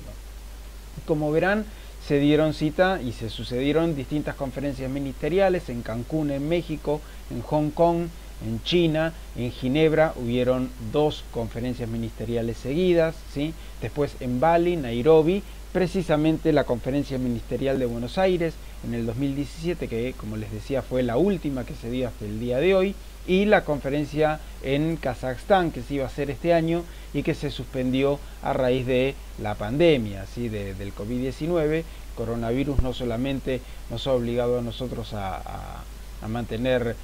Como verán, se dieron cita y se sucedieron distintas conferencias ministeriales en Cancún, en México, en Hong Kong, en China, en Ginebra hubieron 2 conferencias ministeriales seguidas, ¿sí? Después en Bali, Nairobi, precisamente la conferencia ministerial de Buenos Aires en el 2017, que como les decía fue la última que se dio hasta el día de hoy, y la conferencia en Kazajstán que se iba a hacer este año y que se suspendió a raíz de la pandemia, ¿sí?, del COVID-19. Coronavirus no solamente nos ha obligado a nosotros a mantener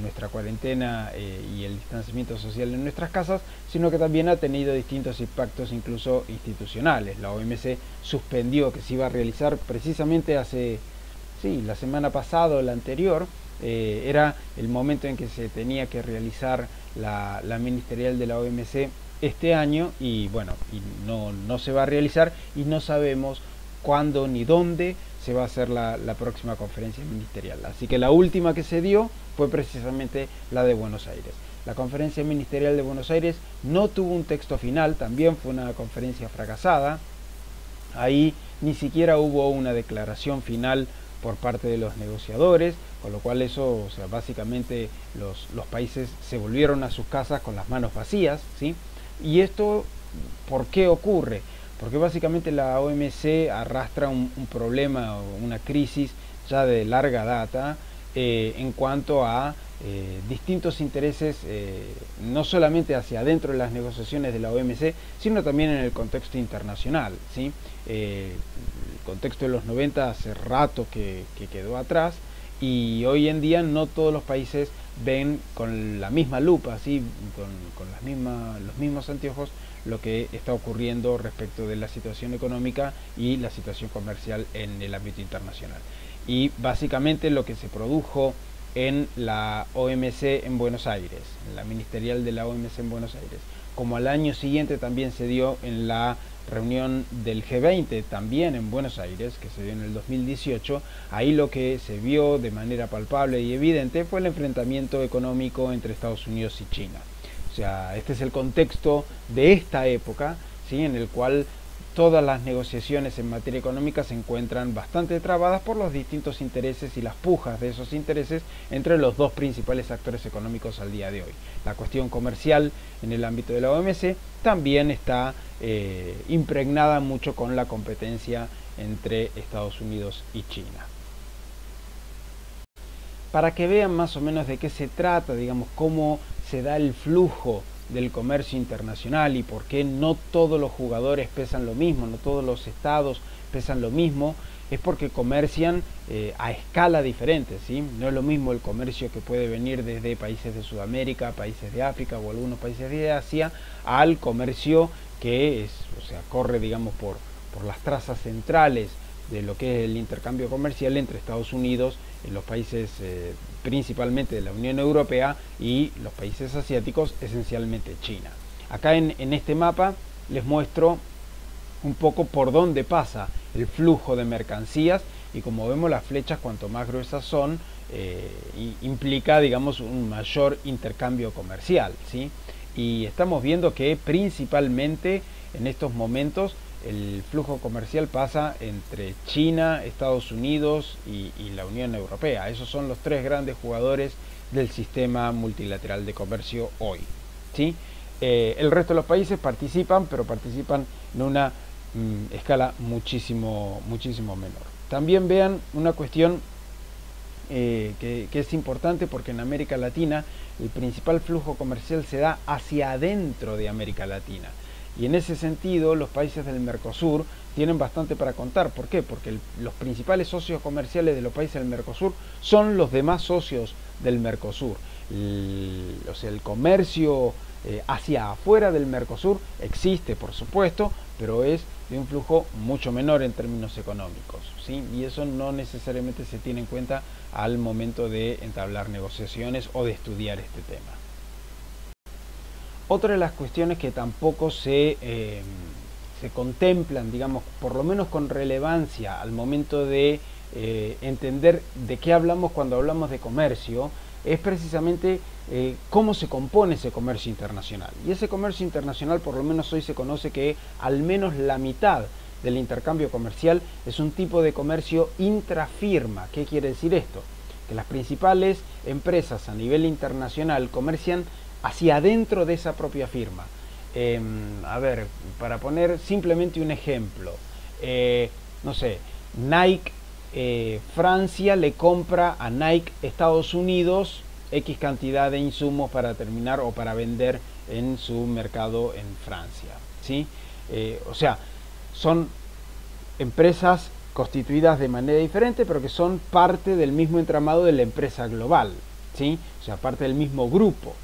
nuestra cuarentena y el distanciamiento social en nuestras casas, sino que también ha tenido distintos impactos incluso institucionales. La OMC suspendió, que se iba a realizar precisamente la semana pasada o la anterior, era el momento en que se tenía que realizar la ministerial de la OMC este año, y bueno, no se va a realizar y no sabemos cuándo ni dónde se va a hacer la próxima conferencia ministerial. Así que la última que se dio fue precisamente la de Buenos Aires. La conferencia ministerial de Buenos Aires no tuvo un texto final, también fue una conferencia fracasada. Ahí ni siquiera hubo una declaración final por parte de los negociadores, con lo cual eso, o sea, básicamente los países se volvieron a sus casas con las manos vacías, ¿sí? Y esto, ¿por qué ocurre? Porque básicamente la OMC arrastra un problema o una crisis ya de larga data en cuanto a distintos intereses, no solamente hacia adentro de las negociaciones de la OMC, sino también en el contexto internacional, ¿sí? El contexto de los 90 hace rato que quedó atrás, y hoy en día no todos los países ven con la misma lupa, ¿sí? con los mismos anteojos, lo que está ocurriendo respecto de la situación económica y la situación comercial en el ámbito internacional. Y básicamente lo que se produjo en la OMC en Buenos Aires, en la ministerial de la OMC en Buenos Aires, como al año siguiente también se dio en la reunión del G20 también en Buenos Aires, que se dio en el 2018, ahí lo que se vio de manera palpable y evidente fue el enfrentamiento económico entre Estados Unidos y China. O sea, este es el contexto de esta época, ¿sí? En el cual todas las negociaciones en materia económica se encuentran bastante trabadas por los distintos intereses y las pujas de esos intereses entre los dos principales actores económicos al día de hoy. La cuestión comercial en el ámbito de la OMC también está impregnada mucho con la competencia entre Estados Unidos y China. Para que vean más o menos de qué se trata, digamos, cómo se da el flujo del comercio internacional y por qué no todos los jugadores pesan lo mismo, no todos los estados pesan lo mismo, es porque comercian a escala diferente, ¿sí? No es lo mismo el comercio que puede venir desde países de Sudamérica, países de África o algunos países de Asia, al comercio que es, o sea, corre, digamos, por las trazas centrales de lo que es el intercambio comercial entre Estados Unidos, en los países principalmente de la Unión Europea, y los países asiáticos, esencialmente China. Acá en este mapa les muestro un poco por dónde pasa el flujo de mercancías, y como vemos las flechas cuanto más gruesas son, implica, digamos, un mayor intercambio comercial, ¿sí? Y estamos viendo que principalmente en estos momentos el flujo comercial pasa entre China, Estados Unidos y la Unión Europea. Esos son los tres grandes jugadores del sistema multilateral de comercio hoy, ¿sí? El resto de los países participan, pero participan en una escala muchísimo menor. También vean una cuestión que es importante, porque en América Latina el principal flujo comercial se da hacia adentro de América Latina. Y en ese sentido los países del Mercosur tienen bastante para contar. ¿Por qué? Porque los principales socios comerciales de los países del Mercosur son los demás socios del Mercosur. O sea, el comercio hacia afuera del Mercosur existe, por supuesto, pero es de un flujo mucho menor en términos económicos, ¿sí? Y eso no necesariamente se tiene en cuenta al momento de entablar negociaciones o de estudiar este tema. Otra de las cuestiones que tampoco se contemplan, digamos, por lo menos con relevancia al momento de entender de qué hablamos cuando hablamos de comercio, es precisamente cómo se compone ese comercio internacional. Y ese comercio internacional, por lo menos hoy se conoce que al menos la mitad del intercambio comercial es un tipo de comercio intrafirma. ¿Qué quiere decir esto? Que las principales empresas a nivel internacional comercian hacia adentro de esa propia firma. A ver, para poner simplemente un ejemplo, no sé, Nike Francia le compra a Nike Estados Unidos X cantidad de insumos para terminar o para vender en su mercado en Francia, ¿sí? O sea, son empresas constituidas de manera diferente, pero que son parte del mismo entramado de la empresa global, ¿sí? O sea, parte del mismo grupo.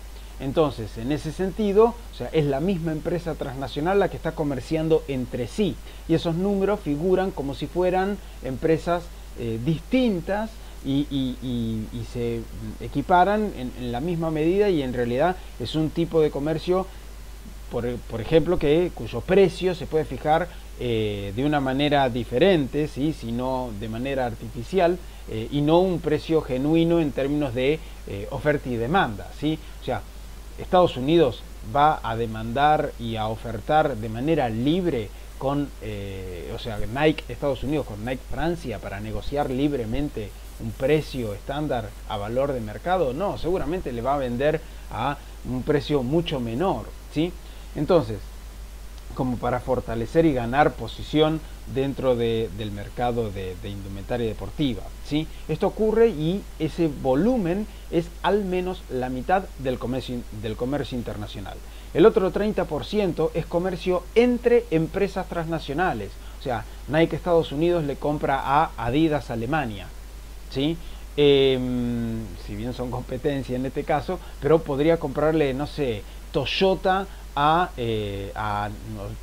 Entonces, en ese sentido, o sea, es la misma empresa transnacional la que está comerciando entre sí, y esos números figuran como si fueran empresas distintas y se equiparan en la misma medida, y en realidad es un tipo de comercio por ejemplo, cuyo precio se puede fijar de una manera diferente, ¿sí? Sino de manera artificial, y no un precio genuino en términos de oferta y demanda, ¿sí? O sea, Estados Unidos va a demandar y a ofertar de manera libre con, o sea, Nike Estados Unidos con Nike Francia para negociar libremente un precio estándar a valor de mercado. No, seguramente le va a vender a un precio mucho menor, ¿sí? Entonces, como para fortalecer y ganar posición dentro del mercado de indumentaria deportiva, ¿sí? Esto ocurre y ese volumen es al menos la mitad del comercio internacional. El otro 30% es comercio entre empresas transnacionales. O sea, Nike Estados Unidos le compra a Adidas Alemania, ¿sí? Si bien son competencia en este caso, pero podría comprarle, no sé, Toyota a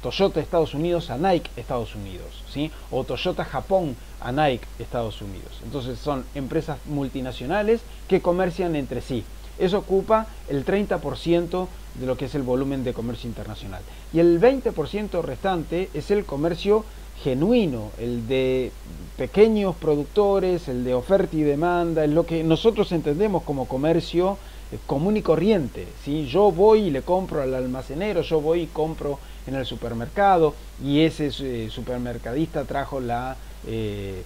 Toyota Estados Unidos a Nike Estados Unidos, ¿sí? O Toyota Japón a Nike Estados Unidos. Entonces son empresas multinacionales que comercian entre sí. Eso ocupa el 30% de lo que es el volumen de comercio internacional. Y el 20% restante es el comercio genuino, el de pequeños productores, el de oferta y demanda, es lo que nosotros entendemos como comercio común y corriente, ¿sí? Yo voy y le compro al almacenero, yo voy y compro en el supermercado y ese supermercadista trajo o sea, el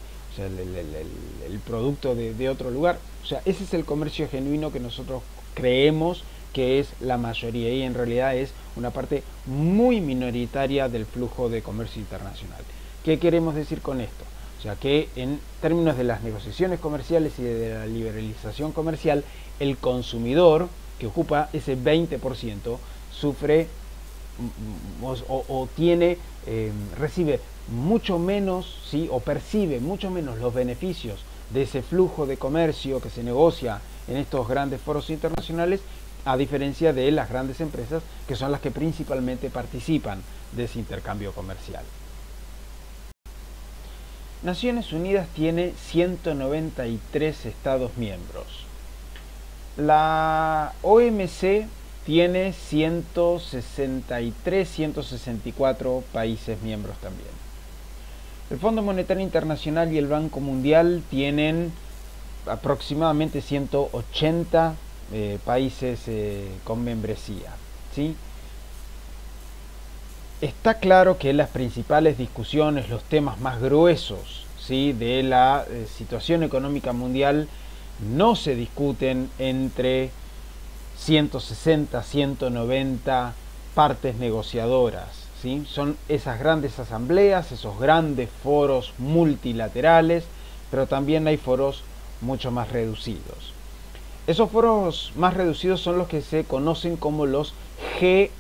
producto de otro lugar. O sea, ese es el comercio genuino que nosotros creemos que es la mayoría y en realidad es una parte muy minoritaria del flujo de comercio internacional. ¿Qué queremos decir con esto? O sea, que en términos de las negociaciones comerciales y de la liberalización comercial, el consumidor, que ocupa ese 20%, sufre o recibe mucho menos, ¿sí? O percibe mucho menos los beneficios de ese flujo de comercio que se negocia en estos grandes foros internacionales, a diferencia de las grandes empresas, que son las que principalmente participan de ese intercambio comercial. Naciones Unidas tiene 193 Estados miembros. La OMC tiene 163, 164 países miembros también. El Fondo Monetario Internacional y el Banco Mundial tienen aproximadamente 180 países con membresía, ¿sí? Está claro que las principales discusiones, los temas más gruesos, ¿sí?, de la situación económica mundial no se discuten entre 160, 190 partes negociadoras, ¿sí? Son esas grandes asambleas, esos grandes foros multilaterales, pero también hay foros mucho más reducidos. Esos foros más reducidos son los que se conocen como los G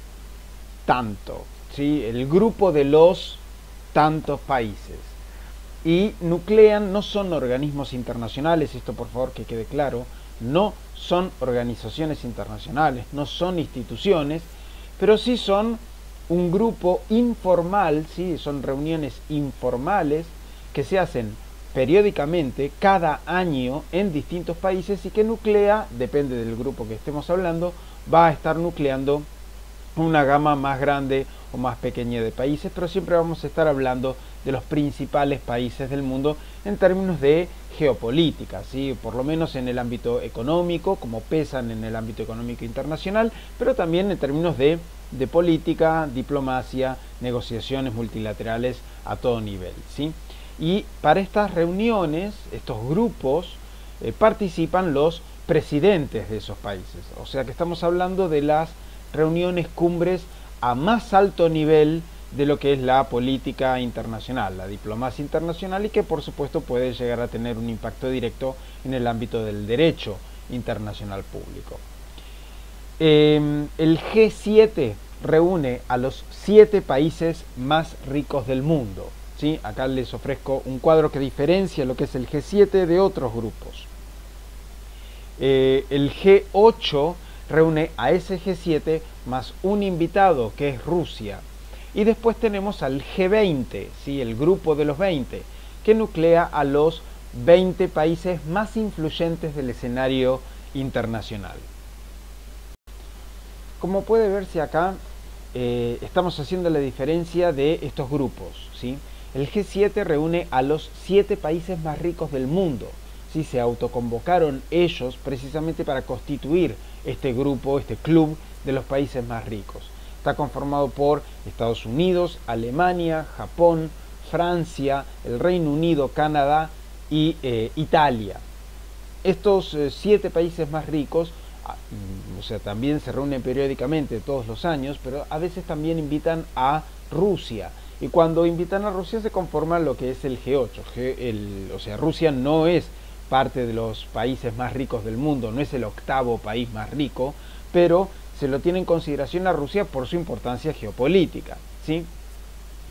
tanto, ¿sí? El grupo de los tantos países. Y nuclean, no son organismos internacionales, esto por favor que quede claro, no son organizaciones internacionales, no son instituciones, pero sí son un grupo informal, ¿sí? Son reuniones informales que se hacen periódicamente cada año en distintos países y que nuclea, depende del grupo que estemos hablando, va a estar nucleando una gama más grande o más pequeña de países, pero siempre vamos a estar hablando de los principales países del mundo en términos de geopolítica, ¿sí? Por lo menos en el ámbito económico, como pesan en el ámbito económico internacional, pero también en términos de política, diplomacia, negociaciones multilaterales a todo nivel, ¿sí? Y para estas reuniones, estos grupos, participan los presidentes de esos países. O sea que estamos hablando de las reuniones cumbres a más alto nivel de lo que es la política internacional, la diplomacia internacional, y que por supuesto puede llegar a tener un impacto directo en el ámbito del derecho internacional público. El G7 reúne a los 7 países más ricos del mundo, ¿sí? Acá les ofrezco un cuadro que diferencia lo que es el G7 de otros grupos. El G8 reúne a ese G7 más un invitado que es Rusia. Y después tenemos al G20, ¿sí? El grupo de los 20, que nuclea a los 20 países más influyentes del escenario internacional. Como puede verse acá, estamos haciendo la diferencia de estos grupos, ¿sí? El G7 reúne a los 7 países más ricos del mundo, ¿sí? Se autoconvocaron ellos precisamente para constituir este grupo, este club de los países más ricos. Está conformado por Estados Unidos, Alemania, Japón, Francia, el Reino Unido, Canadá y Italia. Estos 7 países más ricos, o sea, también se reúnen periódicamente todos los años, pero a veces también invitan a Rusia. Y cuando invitan a Rusia se conforma lo que es el G8. O sea, Rusia no es parte de los países más ricos del mundo, no es el 8º país más rico, pero se lo tiene en consideración a Rusia por su importancia geopolítica, ¿sí?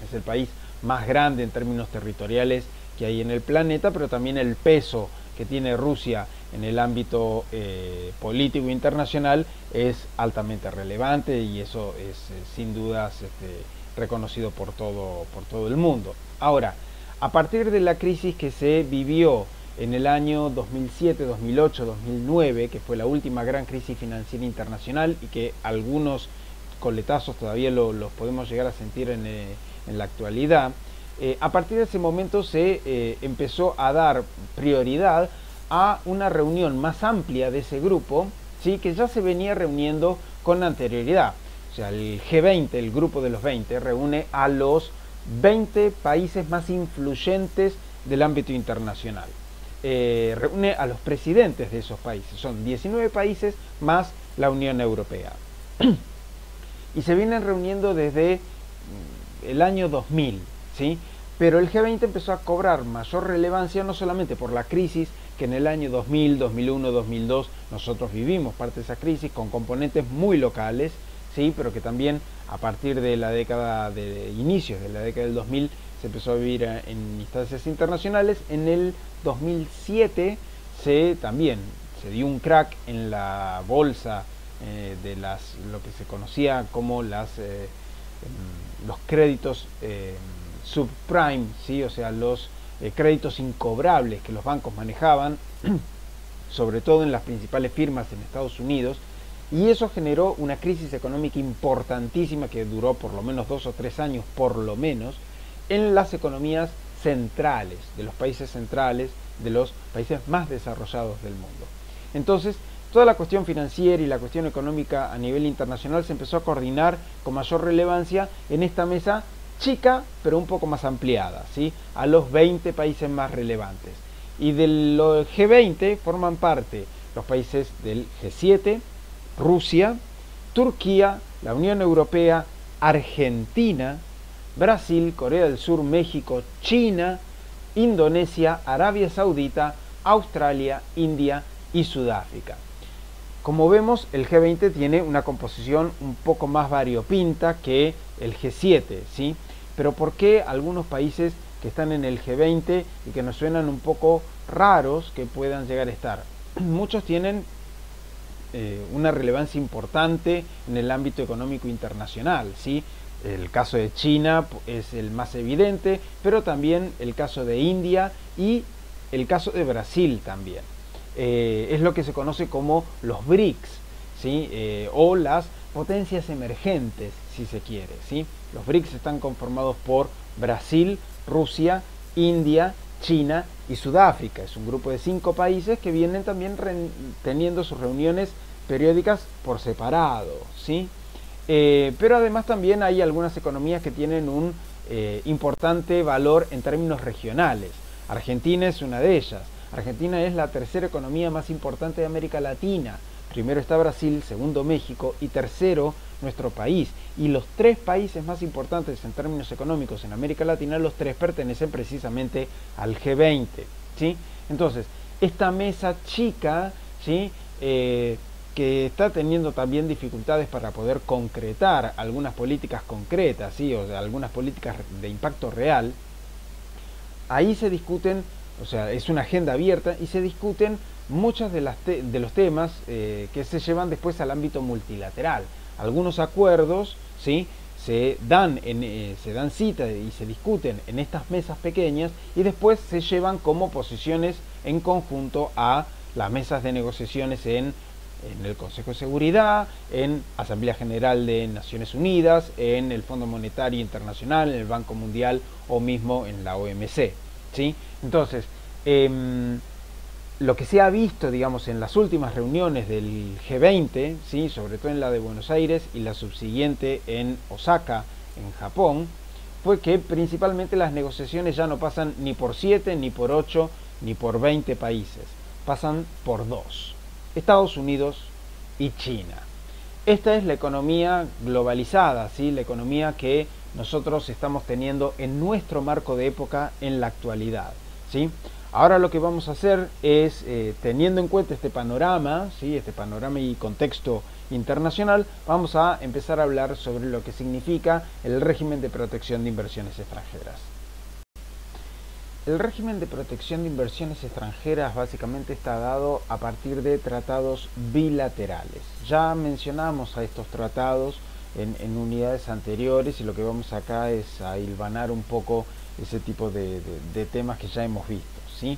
Es el país más grande en términos territoriales que hay en el planeta, pero también el peso que tiene Rusia en el ámbito político internacional es altamente relevante, y eso es sin dudas reconocido por todo el mundo. Ahora, a partir de la crisis que se vivió en el año 2007, 2008, 2009, que fue la última gran crisis financiera internacional y que algunos coletazos todavía los podemos llegar a sentir en la actualidad, a partir de ese momento se empezó a dar prioridad a una reunión más amplia de ese grupo, ¿sí? Que ya se venía reuniendo con anterioridad. O sea, el G20, el grupo de los 20, reúne a los 20 países más influyentes del ámbito internacional. Reúne a los presidentes de esos países, son 19 países más la Unión Europea. Y se vienen reuniendo desde el año 2000, ¿sí? Pero el G20 empezó a cobrar mayor relevancia no solamente por la crisis que en el año 2000, 2001, 2002 nosotros vivimos parte de esa crisis con componentes muy locales, ¿sí? Pero que también a partir de la década de inicios de la década del 2000 se empezó a vivir en instancias internacionales. En el 2007 también se dio un crack en la bolsa de lo que se conocía como los créditos subprime, ¿sí? O sea, los créditos incobrables que los bancos manejaban, sobre todo en las principales firmas en Estados Unidos, y eso generó una crisis económica importantísima que duró por lo menos 2 o 3 años, por lo menos, en las economías centrales, de los países centrales, de los países más desarrollados del mundo. Entonces, toda la cuestión financiera y la cuestión económica a nivel internacional se empezó a coordinar con mayor relevancia en esta mesa chica, pero un poco más ampliada, ¿sí? A los 20 países más relevantes. Y del G20 forman parte los países del G7, Rusia, Turquía, la Unión Europea, Argentina, Brasil, Corea del Sur, México, China, Indonesia, Arabia Saudita, Australia, India y Sudáfrica. Como vemos, el G20 tiene una composición un poco más variopinta que el G7, ¿sí? Pero ¿por qué algunos países que están en el G20 y que nos suenan un poco raros que puedan llegar a estar? Muchos tienen una relevancia importante en el ámbito económico internacional, ¿sí? El caso de China es el más evidente, pero también el caso de India y el caso de Brasil también. Es lo que se conoce como los BRICS, ¿sí? O las potencias emergentes, si se quiere, ¿sí? Los BRICS están conformados por Brasil, Rusia, India, China y Sudáfrica. Es un grupo de 5 países que vienen también teniendo sus reuniones periódicas por separado, ¿sí? Pero además también hay algunas economías que tienen un importante valor en términos regionales. Argentina es una de ellas. Argentina es la tercera economía más importante de América Latina. Primero está Brasil, segundo México y tercero nuestro país. Y los 3 países más importantes en términos económicos en América Latina, los 3 pertenecen precisamente al G20, ¿sí? Entonces, esta mesa chica, ¿sí? Que está teniendo también dificultades para poder concretar algunas políticas concretas, ¿sí? O sea, algunas políticas de impacto real, ahí se discuten, o sea, es una agenda abierta y se discuten muchos de los temas que se llevan después al ámbito multilateral. Algunos acuerdos, ¿sí? se dan cita y se discuten en estas mesas pequeñas y después se llevan como posiciones en conjunto a las mesas de negociaciones en en el Consejo de Seguridad, en Asamblea General de Naciones Unidas, en el Fondo Monetario Internacional, en el Banco Mundial o mismo en la OMC, ¿sí? Entonces, lo que se ha visto, digamos, en las últimas reuniones del G20, ¿sí? Sobre todo en la de Buenos Aires y la subsiguiente en Osaka, en Japón, fue que principalmente las negociaciones ya no pasan ni por 7, ni por 8, ni por 20 países, pasan por 2, Estados Unidos y China. Esta es la economía globalizada, ¿sí? La economía que nosotros estamos teniendo en nuestro marco de época en la actualidad, ¿sí? Ahora lo que vamos a hacer es, teniendo en cuenta este panorama, ¿sí? Este panorama y contexto internacional, vamos a empezar a hablar sobre lo que significa el régimen de protección de inversiones extranjeras. El régimen de protección de inversiones extranjeras básicamente está dado a partir de tratados bilaterales. Ya mencionamos a estos tratados en unidades anteriores y lo que vamos acá es a hilvanar un poco ese tipo de temas que ya hemos visto, ¿sí?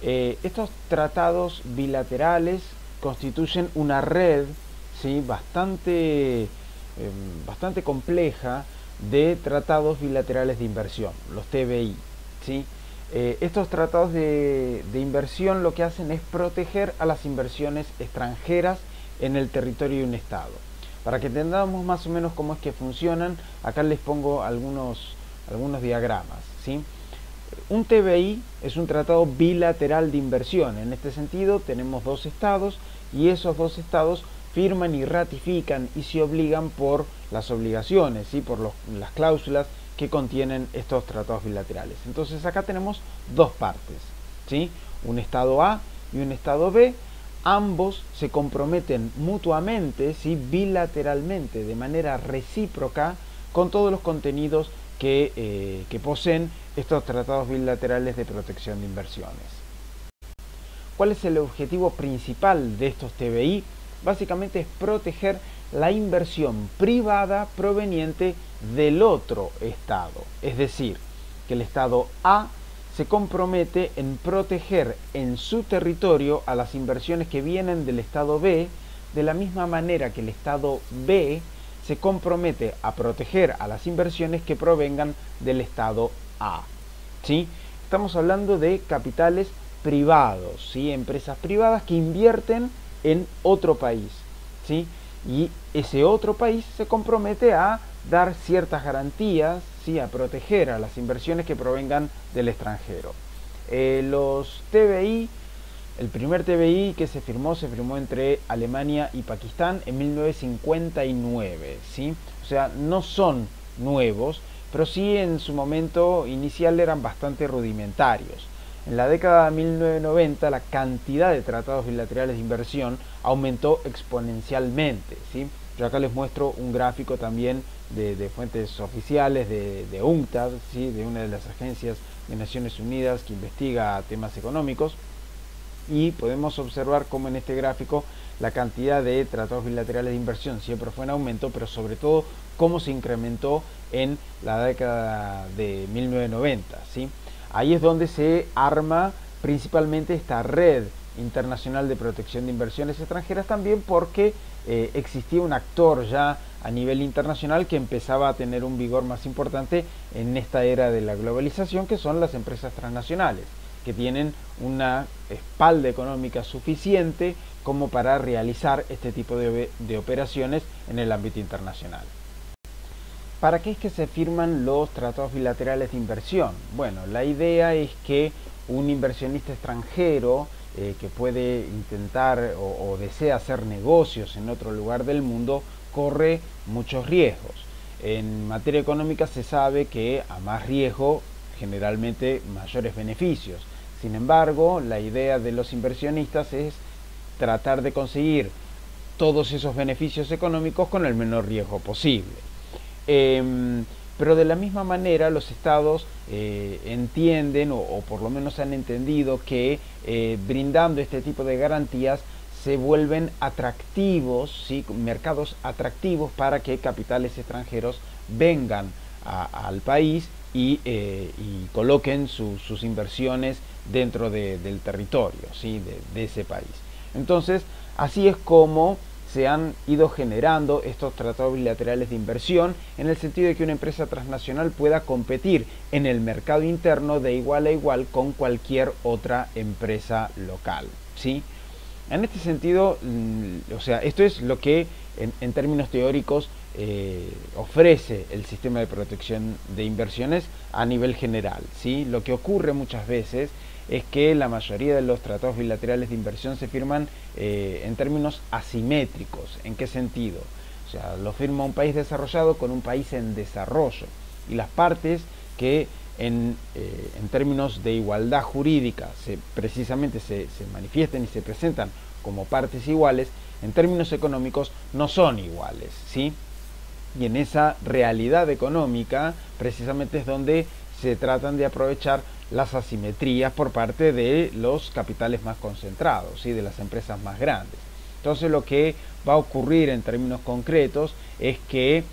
Estos tratados bilaterales constituyen una red, ¿sí? bastante compleja de tratados bilaterales de inversión, los TBI, ¿sí? Estos tratados de inversión lo que hacen es proteger a las inversiones extranjeras en el territorio de un Estado. Para que entendamos más o menos cómo es que funcionan, acá les pongo algunos diagramas, ¿sí? Un TBI es un tratado bilateral de inversión. En este sentido tenemos dos estados y esos dos estados firman y ratifican y se obligan por las obligaciones, ¿sí? Por las cláusulas que contienen estos tratados bilaterales. Entonces acá tenemos dos partes, ¿sí? Un estado A y un estado B. Ambos se comprometen mutuamente, ¿sí? Bilateralmente, de manera recíproca, con todos los contenidos que poseen estos tratados bilaterales de protección de inversiones. ¿Cuál es el objetivo principal de estos TBI? Básicamente es proteger la inversión privada proveniente del otro estado. Es decir, que el estado A se compromete en proteger en su territorio a las inversiones que vienen del estado B, de la misma manera que el estado B se compromete a proteger a las inversiones que provengan del estado A, ¿sí? Estamos hablando de capitales privados, ¿sí? Empresas privadas que invierten en otro país, ¿sí? Y ese otro país se compromete a dar ciertas garantías, ¿sí? A proteger a las inversiones que provengan del extranjero. Los TBI, el primer TBI que se firmó entre Alemania y Pakistán en 1959, ¿sí? O sea, no son nuevos, pero sí en su momento inicial eran bastante rudimentarios. En la década de 1990 la cantidad de tratados bilaterales de inversión aumentó exponencialmente, ¿sí? Yo acá les muestro un gráfico también de fuentes oficiales de UNCTAD, ¿sí? De una de las agencias de Naciones Unidas que investiga temas económicos, y podemos observar cómo en este gráfico la cantidad de tratados bilaterales de inversión siempre fue en aumento, pero sobre todo cómo se incrementó en la década de 1990, ¿sí? Ahí es donde se arma principalmente esta red internacional de protección de inversiones extranjeras, también porque existía un actor ya a nivel internacional que empezaba a tener un vigor más importante en esta era de la globalización, que son las empresas transnacionales, que tienen una espalda económica suficiente como para realizar este tipo de operaciones en el ámbito internacional. ¿Para qué es que se firman los tratados bilaterales de inversión? Bueno, la idea es que un inversionista extranjero que puede intentar o desea hacer negocios en otro lugar del mundo corre muchos riesgos. En materia económica se sabe que a más riesgo, generalmente mayores beneficios. Sin embargo, la idea de los inversionistas es tratar de conseguir todos esos beneficios económicos con el menor riesgo posible. Pero de la misma manera los estados entienden o por lo menos han entendido que brindando este tipo de garantías se vuelven atractivos, ¿sí? Mercados atractivos para que capitales extranjeros vengan al país y coloquen sus inversiones dentro del territorio, ¿sí? de ese país. Entonces Así es como se han ido generando estos tratados bilaterales de inversión, en el sentido de que una empresa transnacional pueda competir en el mercado interno de igual a igual con cualquier otra empresa local, ¿sí? En este sentido, o sea, esto es lo que en términos teóricos ofrece el sistema de protección de inversiones a nivel general, ¿sí? Lo que ocurre muchas veces es que la mayoría de los tratados bilaterales de inversión se firman en términos asimétricos. ¿En qué sentido? O sea, lo firma un país desarrollado con un país en desarrollo, y las partes que en términos de igualdad jurídica precisamente se manifiestan y se presentan como partes iguales, en términos económicos no son iguales, ¿sí? Y en esa realidad económica precisamente es donde se tratan de aprovechar las asimetrías por parte de los capitales más concentrados, ¿sí? De las empresas más grandes. Entonces lo que va a ocurrir en términos concretos es que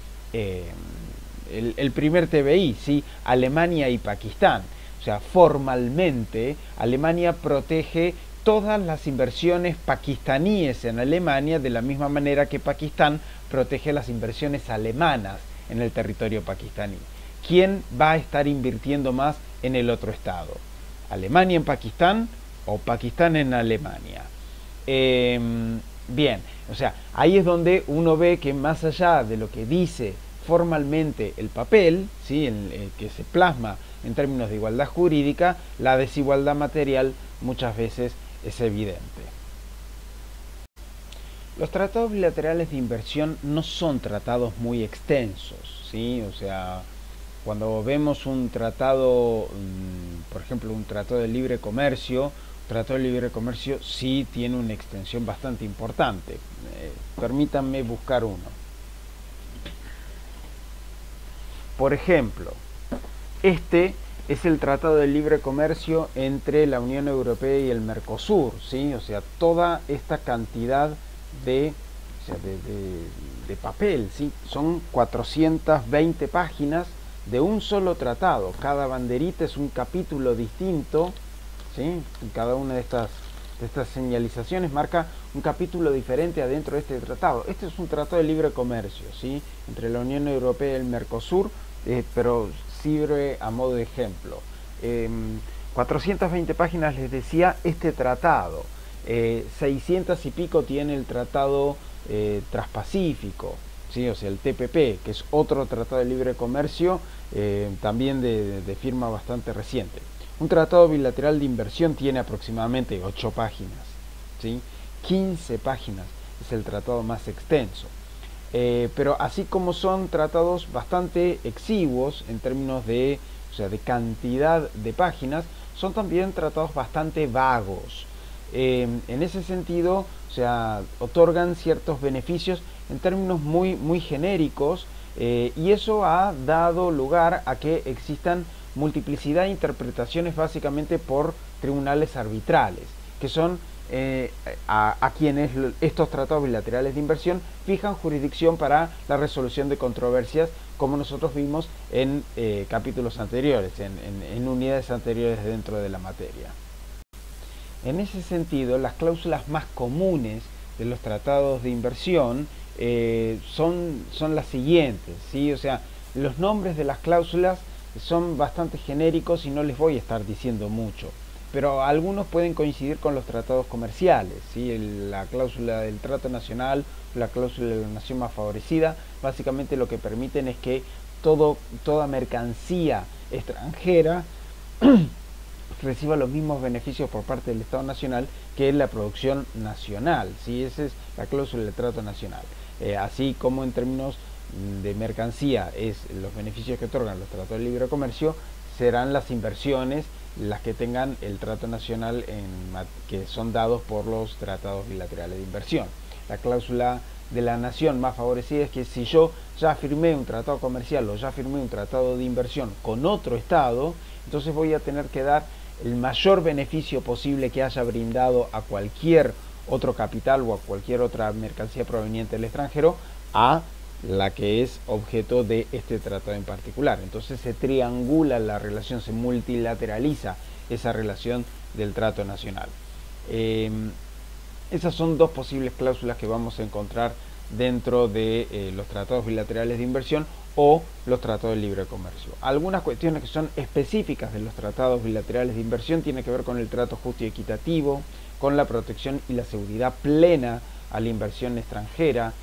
el primer TBI, ¿sí? Alemania y Pakistán, o sea, formalmente Alemania protege todas las inversiones pakistaníes en Alemania de la misma manera que Pakistán protege las inversiones alemanas en el territorio pakistaní. ¿Quién va a estar invirtiendo más en el otro estado? ¿Alemania en Pakistán o Pakistán en Alemania? Bien, o sea, ahí es donde uno ve que más allá de lo que dice formalmente el papel, ¿sí? el que se plasma en términos de igualdad jurídica, la desigualdad material muchas veces es evidente. Los tratados bilaterales de inversión no son tratados muy extensos, ¿sí? O sea, cuando vemos un tratado, por ejemplo, un tratado de libre comercio, sí tiene una extensión bastante importante. Permítanme buscar uno. Por ejemplo, este es el Tratado de Libre Comercio entre la Unión Europea y el Mercosur, ¿sí? O sea, toda esta cantidad de papel, ¿sí? Son 420 páginas de un solo tratado. Cada banderita es un capítulo distinto, ¿sí? Y cada una de estas señalizaciones marca un capítulo diferente adentro de este tratado. Este es un tratado de libre comercio, ¿sí? Entre la Unión Europea y el Mercosur, pero sirve a modo de ejemplo. 420 páginas les decía este tratado. 600 y pico tiene el tratado transpacífico, ¿sí? O sea, el TPP, que es otro tratado de libre comercio, también de firma bastante reciente. Un tratado bilateral de inversión tiene aproximadamente 8 páginas, ¿sí? 15 páginas es el tratado más extenso. Pero así como son tratados bastante exiguos en términos de cantidad de páginas, son también tratados bastante vagos. En ese sentido, o sea, otorgan ciertos beneficios en términos muy genéricos, y eso ha dado lugar a que existan multiplicidad de interpretaciones básicamente por tribunales arbitrales, que son a quienes estos tratados bilaterales de inversión fijan jurisdicción para la resolución de controversias, como nosotros vimos en capítulos anteriores, en unidades anteriores dentro de la materia. En ese sentido, las cláusulas más comunes de los tratados de inversión son las siguientes, ¿sí? O sea, los nombres de las cláusulas son bastante genéricos y no les voy a estar diciendo mucho, pero algunos pueden coincidir con los tratados comerciales, ¿sí? La cláusula del trato nacional, la cláusula de la nación más favorecida, básicamente lo que permiten es que toda mercancía extranjera reciba los mismos beneficios por parte del Estado Nacional que la producción nacional, ¿sí? Esa es la cláusula del trato nacional. Así como en términos de mercancía es los beneficios que otorgan los tratados de libre comercio, serán las inversiones las que tengan el trato nacional que son dados por los tratados bilaterales de inversión. La cláusula de la nación más favorecida es que si yo ya firmé un tratado comercial o ya firmé un tratado de inversión con otro estado, entonces voy a tener que dar el mayor beneficio posible que haya brindado a cualquier otro capital o a cualquier otra mercancía proveniente del extranjero a la que es objeto de este tratado en particular. Entonces se triangula la relación, se multilateraliza esa relación del trato nacional. Esas son dos posibles cláusulas que vamos a encontrar dentro de los tratados bilaterales de inversión o los tratados de libre comercio. Algunas cuestiones que son específicas de los tratados bilaterales de inversión tienen que ver con el trato justo y equitativo, con la protección y la seguridad plena a la inversión extranjera,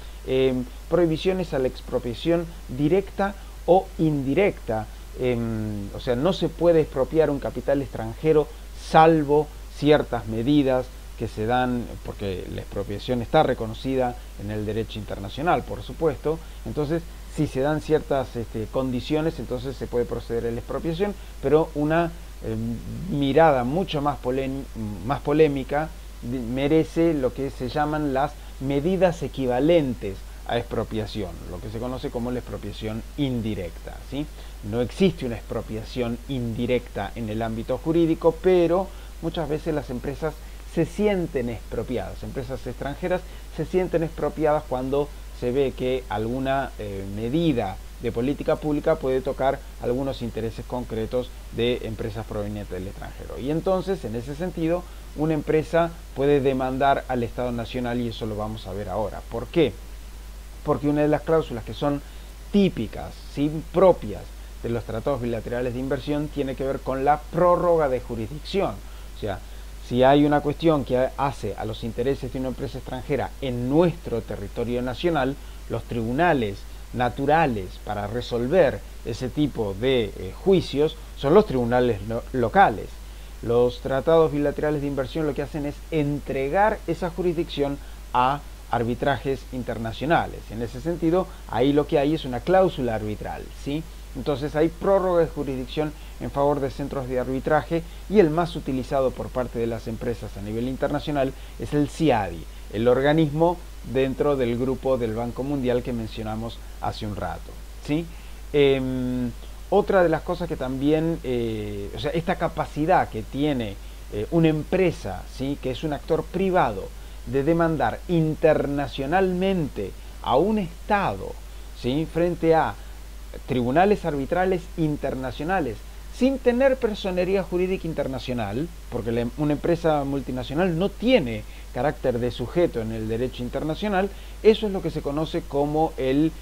prohibiciones a la expropiación directa o indirecta, o sea, no se puede expropiar un capital extranjero salvo ciertas medidas que se dan, porque la expropiación está reconocida en el derecho internacional, por supuesto. Entonces, si se dan ciertas condiciones, entonces se puede proceder a la expropiación, pero una mirada mucho más polémica merece lo que se llaman las medidas equivalentes a expropiación, lo que se conoce como la expropiación indirecta, ¿sí? No existe una expropiación indirecta en el ámbito jurídico, pero muchas veces las empresas se sienten expropiadas, empresas extranjeras se sienten expropiadas cuando se ve que alguna medida de política pública puede tocar algunos intereses concretos de empresas provenientes del extranjero. Y entonces, en ese sentido, una empresa puede demandar al Estado Nacional, y eso lo vamos a ver ahora. ¿Por qué? Porque una de las cláusulas que son típicas, ¿sí?, propias de los tratados bilaterales de inversión tiene que ver con la prórroga de jurisdicción. O sea, si hay una cuestión que hace a los intereses de una empresa extranjera en nuestro territorio nacional, los tribunales naturales para resolver ese tipo de juicios son los tribunales locales. Los tratados bilaterales de inversión lo que hacen es entregar esa jurisdicción a arbitrajes internacionales. En ese sentido, ahí lo que hay es una cláusula arbitral, ¿sí? Entonces hay prórroga de jurisdicción en favor de centros de arbitraje, y el más utilizado por parte de las empresas a nivel internacional es el CIADI, el organismo dentro del grupo del Banco Mundial que mencionamos hace un rato, ¿sí? Otra de las cosas que también, o sea, esta capacidad que tiene una empresa, ¿sí?, que es un actor privado, de demandar internacionalmente a un Estado, ¿sí?, frente a tribunales arbitrales internacionales, sin tener personería jurídica internacional, porque una empresa multinacional no tiene carácter de sujeto en el derecho internacional. Eso es lo que se conoce como el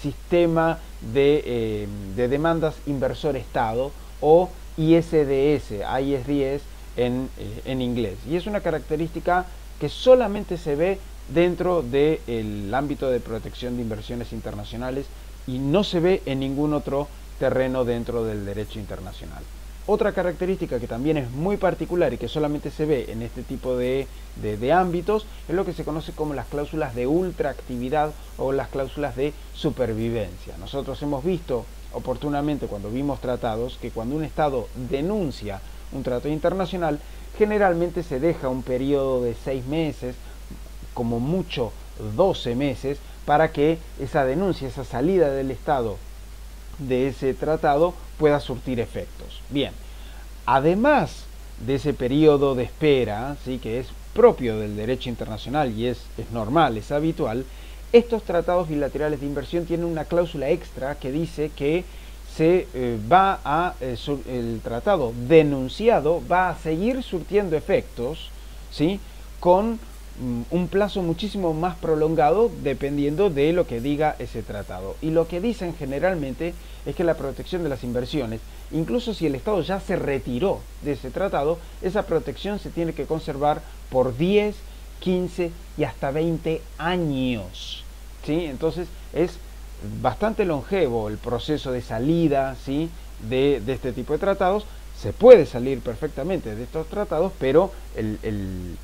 sistema de demandas inversor-Estado, o ISDS, en inglés. Y es una característica que solamente se ve dentro del ámbito de protección de inversiones internacionales y no se ve en ningún otro terreno dentro del derecho internacional. Otra característica que también es muy particular y que solamente se ve en este tipo de ámbitos es lo que se conoce como las cláusulas de ultraactividad o las cláusulas de supervivencia. Nosotros hemos visto oportunamente, cuando vimos tratados, que cuando un Estado denuncia un tratado internacional, generalmente se deja un periodo de 6 meses, como mucho 12 meses, para que esa denuncia, esa salida del Estado de ese tratado pueda surtir efectos. Bien, además de ese periodo de espera, ¿sí?, que es propio del derecho internacional y es normal, es habitual, estos tratados bilaterales de inversión tienen una cláusula extra que dice que el tratado denunciado va a seguir surtiendo efectos, ¿sí?, con un plazo muchísimo más prolongado dependiendo de lo que diga ese tratado. Y lo que dicen generalmente es que la protección de las inversiones, incluso si el Estado ya se retiró de ese tratado, esa protección se tiene que conservar por 10, 15 y hasta 20 años, ¿sí? Entonces es bastante longevo el proceso de salida, ¿sí?, de este tipo de tratados. Se puede salir perfectamente de estos tratados, pero el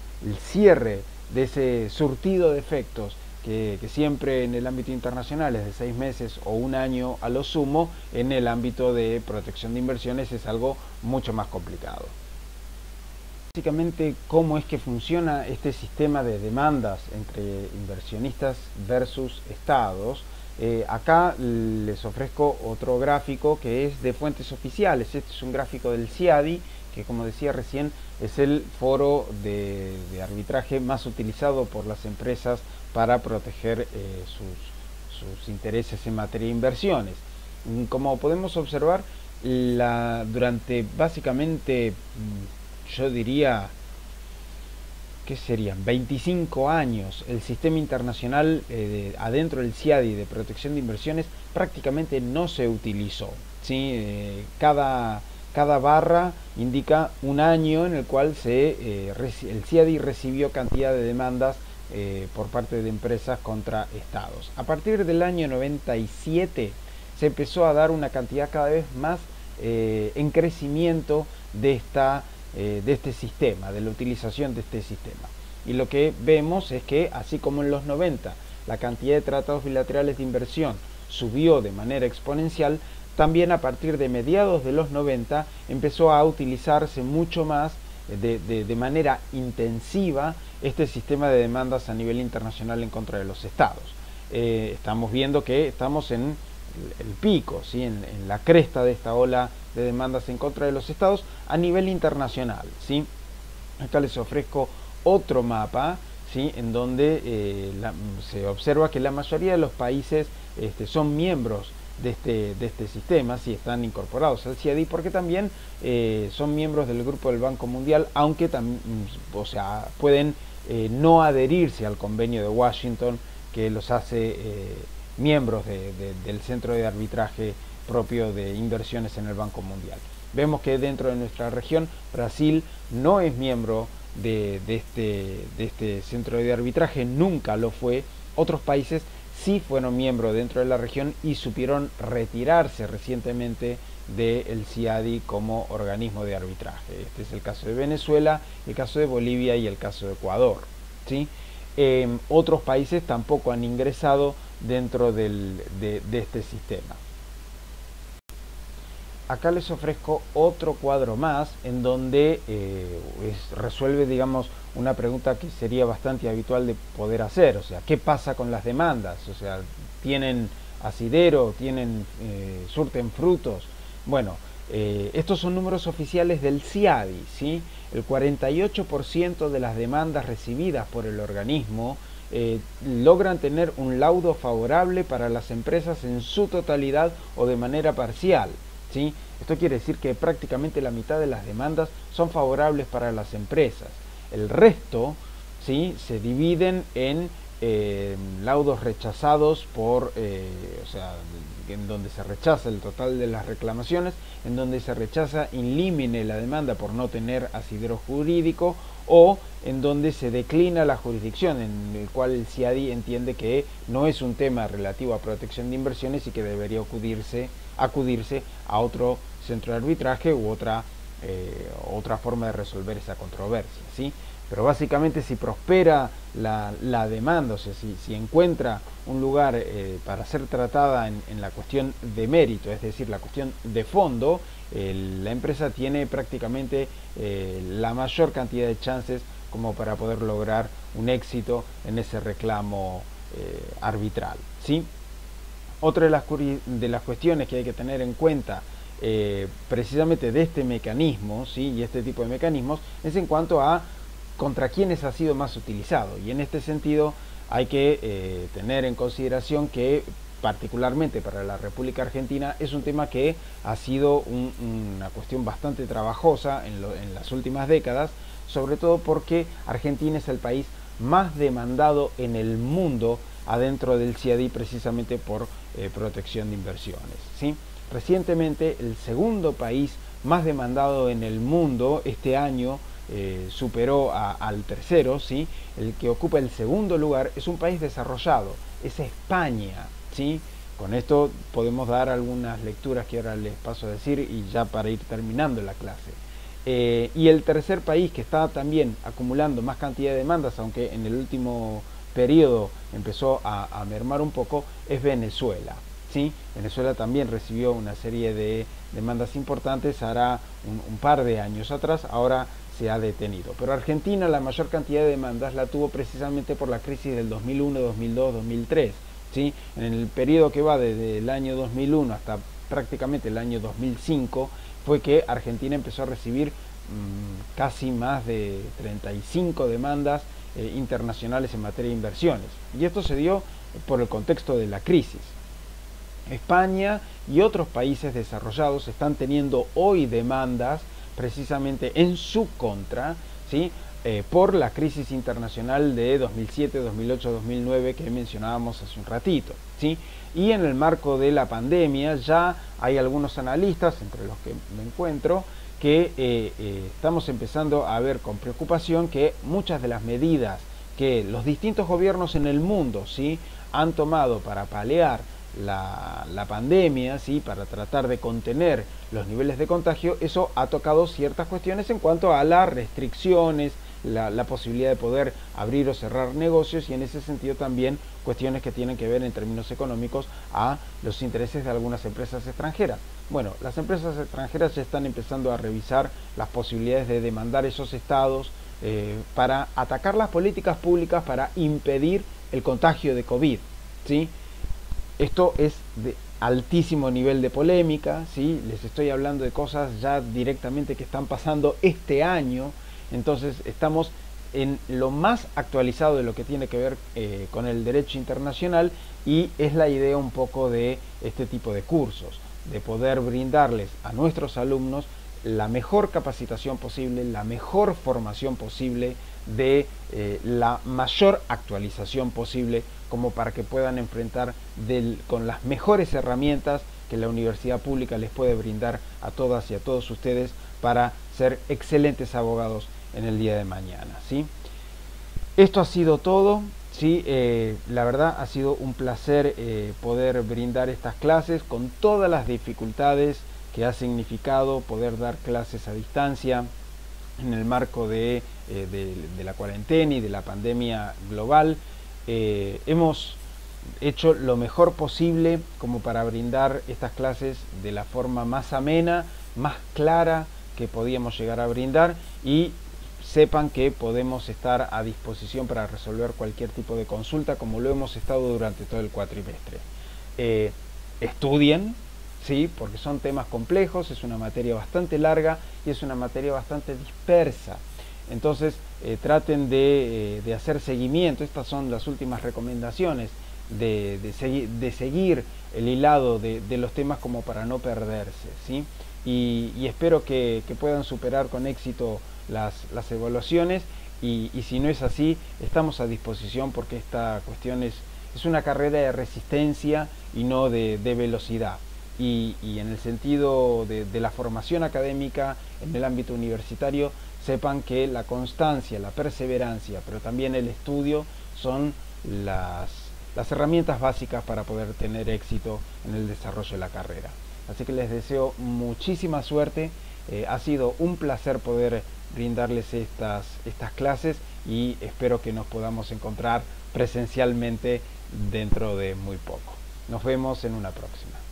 cierre de ese surtido de efectos que siempre en el ámbito internacional es de 6 meses o 1 año a lo sumo, en el ámbito de protección de inversiones es algo mucho más complicado. Básicamente, ¿cómo es que funciona este sistema de demandas entre inversionistas versus estados? Acá les ofrezco otro gráfico que es de fuentes oficiales. Este es un gráfico del CIADI, que, como decía recién, es el foro de arbitraje más utilizado por las empresas para proteger sus intereses en materia de inversiones. Como podemos observar, durante básicamente, yo diría, ¿qué serían? 25 años, el sistema internacional adentro del CIADI de protección de inversiones prácticamente no se utilizó, ¿sí? Cada barra indica un año en el cual el CIADI recibió cantidad de demandas por parte de empresas contra estados. A partir del año 97 se empezó a dar una cantidad cada vez más en crecimiento de este sistema, de la utilización de este sistema. Y lo que vemos es que, así como en los 90 la cantidad de tratados bilaterales de inversión subió de manera exponencial, también a partir de mediados de los 90 empezó a utilizarse mucho más de manera intensiva este sistema de demandas a nivel internacional en contra de los estados. Estamos viendo que estamos en el pico, ¿sí? en la cresta de esta ola de demandas en contra de los estados a nivel internacional, ¿sí? Acá les ofrezco otro mapa, ¿sí? En donde se observa que la mayoría de los países son miembros de este sistema, sí, están incorporados al CIADI, porque también son miembros del Grupo del Banco Mundial, aunque pueden no adherirse al convenio de Washington que los hace miembros del centro de arbitraje propio de inversiones en el Banco Mundial. Vemos que dentro de nuestra región Brasil no es miembro de este centro de arbitraje, nunca lo fue. Otros países sí fueron miembros dentro de la región y supieron retirarse recientemente del CIADI como organismo de arbitraje. Este es el caso de Venezuela, el caso de Bolivia y el caso de Ecuador, ¿sí? Otros países tampoco han ingresado dentro de este sistema. Acá les ofrezco otro cuadro más en donde resuelve, digamos, una pregunta que sería bastante habitual de poder hacer. O sea, ¿qué pasa con las demandas? O sea, ¿tienen asidero? ¿Surten frutos? Bueno, estos son números oficiales del CIADI, ¿sí? El 48% de las demandas recibidas por el organismo logran tener un laudo favorable para las empresas en su totalidad o de manera parcial, ¿sí? Esto quiere decir que prácticamente la mitad de las demandas son favorables para las empresas. El resto, ¿sí?, se dividen en laudos rechazados en donde se rechaza el total de las reclamaciones, en donde se rechaza in limine la demanda por no tener asidero jurídico, o en donde se declina la jurisdicción, en el cual el CIADI entiende que no es un tema relativo a protección de inversiones y que debería acudirse a otro centro de arbitraje u otra forma de resolver esa controversia, ¿sí? Pero básicamente, si prospera la demanda, o sea, si encuentra un lugar para ser tratada en la cuestión de mérito, es decir, la cuestión de fondo, la empresa tiene prácticamente la mayor cantidad de chances como para poder lograr un éxito en ese reclamo arbitral, ¿sí? Otra de las cuestiones que hay que tener en cuenta precisamente de este mecanismo, ¿sí?, y este tipo de mecanismos, es en cuanto a contra quiénes ha sido más utilizado. Y en este sentido hay que tener en consideración que particularmente para la República Argentina es un tema que ha sido una cuestión bastante trabajosa en las últimas décadas, sobre todo porque Argentina es el país más demandado en el mundo adentro del CIADI, precisamente por protección de inversiones, ¿sí? Recientemente el segundo país más demandado en el mundo este año superó al tercero, ¿sí? El que ocupa el segundo lugar es un país desarrollado, es España, ¿sí? Con esto podemos dar algunas lecturas que ahora les paso a decir y ya para ir terminando la clase. Y el tercer país que está también acumulando más cantidad de demandas, aunque en el último periodo empezó a mermar un poco, es Venezuela, ¿sí? Venezuela también recibió una serie de demandas importantes hará un par de años atrás, ahora se ha detenido. Pero Argentina la mayor cantidad de demandas la tuvo precisamente por la crisis del 2001, 2002, 2003. ¿Sí? En el periodo que va desde el año 2001 hasta prácticamente el año 2005 fue que Argentina empezó a recibir casi más de 35 demandas internacionales en materia de inversiones. Y esto se dio por el contexto de la crisis. España y otros países desarrollados están teniendo hoy demandas precisamente en su contra, ¿sí?, por la crisis internacional de 2007, 2008, 2009 que mencionábamos hace un ratito, ¿sí? Y en el marco de la pandemia ya hay algunos analistas, entre los que me encuentro, que estamos empezando a ver con preocupación que muchas de las medidas que los distintos gobiernos en el mundo, ¿sí?, han tomado para paliar la pandemia, ¿sí?, para tratar de contener los niveles de contagio, eso ha tocado ciertas cuestiones en cuanto a las restricciones, la posibilidad de poder abrir o cerrar negocios, y en ese sentido también cuestiones que tienen que ver en términos económicos a los intereses de algunas empresas extranjeras. Bueno, las empresas extranjeras ya están empezando a revisar las posibilidades de demandar esos estados para atacar las políticas públicas para impedir el contagio de COVID, ¿sí? Esto es de altísimo nivel de polémica, ¿sí? Les estoy hablando de cosas ya directamente que están pasando este año, entonces estamos en lo más actualizado de lo que tiene que ver con el derecho internacional, y es la idea un poco de este tipo de cursos, de poder brindarles a nuestros alumnos la mejor capacitación posible, la mejor formación posible, de la mayor actualización posible, como para que puedan enfrentar con las mejores herramientas que la universidad pública les puede brindar a todas y a todos ustedes para ser excelentes abogados en el día de mañana, ¿sí? Esto ha sido todo, ¿sí? La verdad ha sido un placer poder brindar estas clases con todas las dificultades que ha significado poder dar clases a distancia en el marco de la cuarentena y de la pandemia global. Hemos hecho lo mejor posible como para brindar estas clases de la forma más amena, más clara que podíamos llegar a brindar, y sepan que podemos estar a disposición para resolver cualquier tipo de consulta, como lo hemos estado durante todo el cuatrimestre. Estudien, ¿sí?, porque son temas complejos, es una materia bastante larga y es una materia bastante dispersa. Entonces traten de hacer seguimiento. Estas son las últimas recomendaciones, de seguir el hilado de los temas como para no perderse, ¿sí? Y espero que puedan superar con éxito las evaluaciones, y si no es así, estamos a disposición, porque esta cuestión es una carrera de resistencia y no de velocidad. Y en el sentido de la formación académica en el ámbito universitario, sepan que la constancia, la perseverancia, pero también el estudio son las herramientas básicas para poder tener éxito en el desarrollo de la carrera. Así que les deseo muchísima suerte. Ha sido un placer poder brindarles estas clases, y espero que nos podamos encontrar presencialmente dentro de muy poco. Nos vemos en una próxima.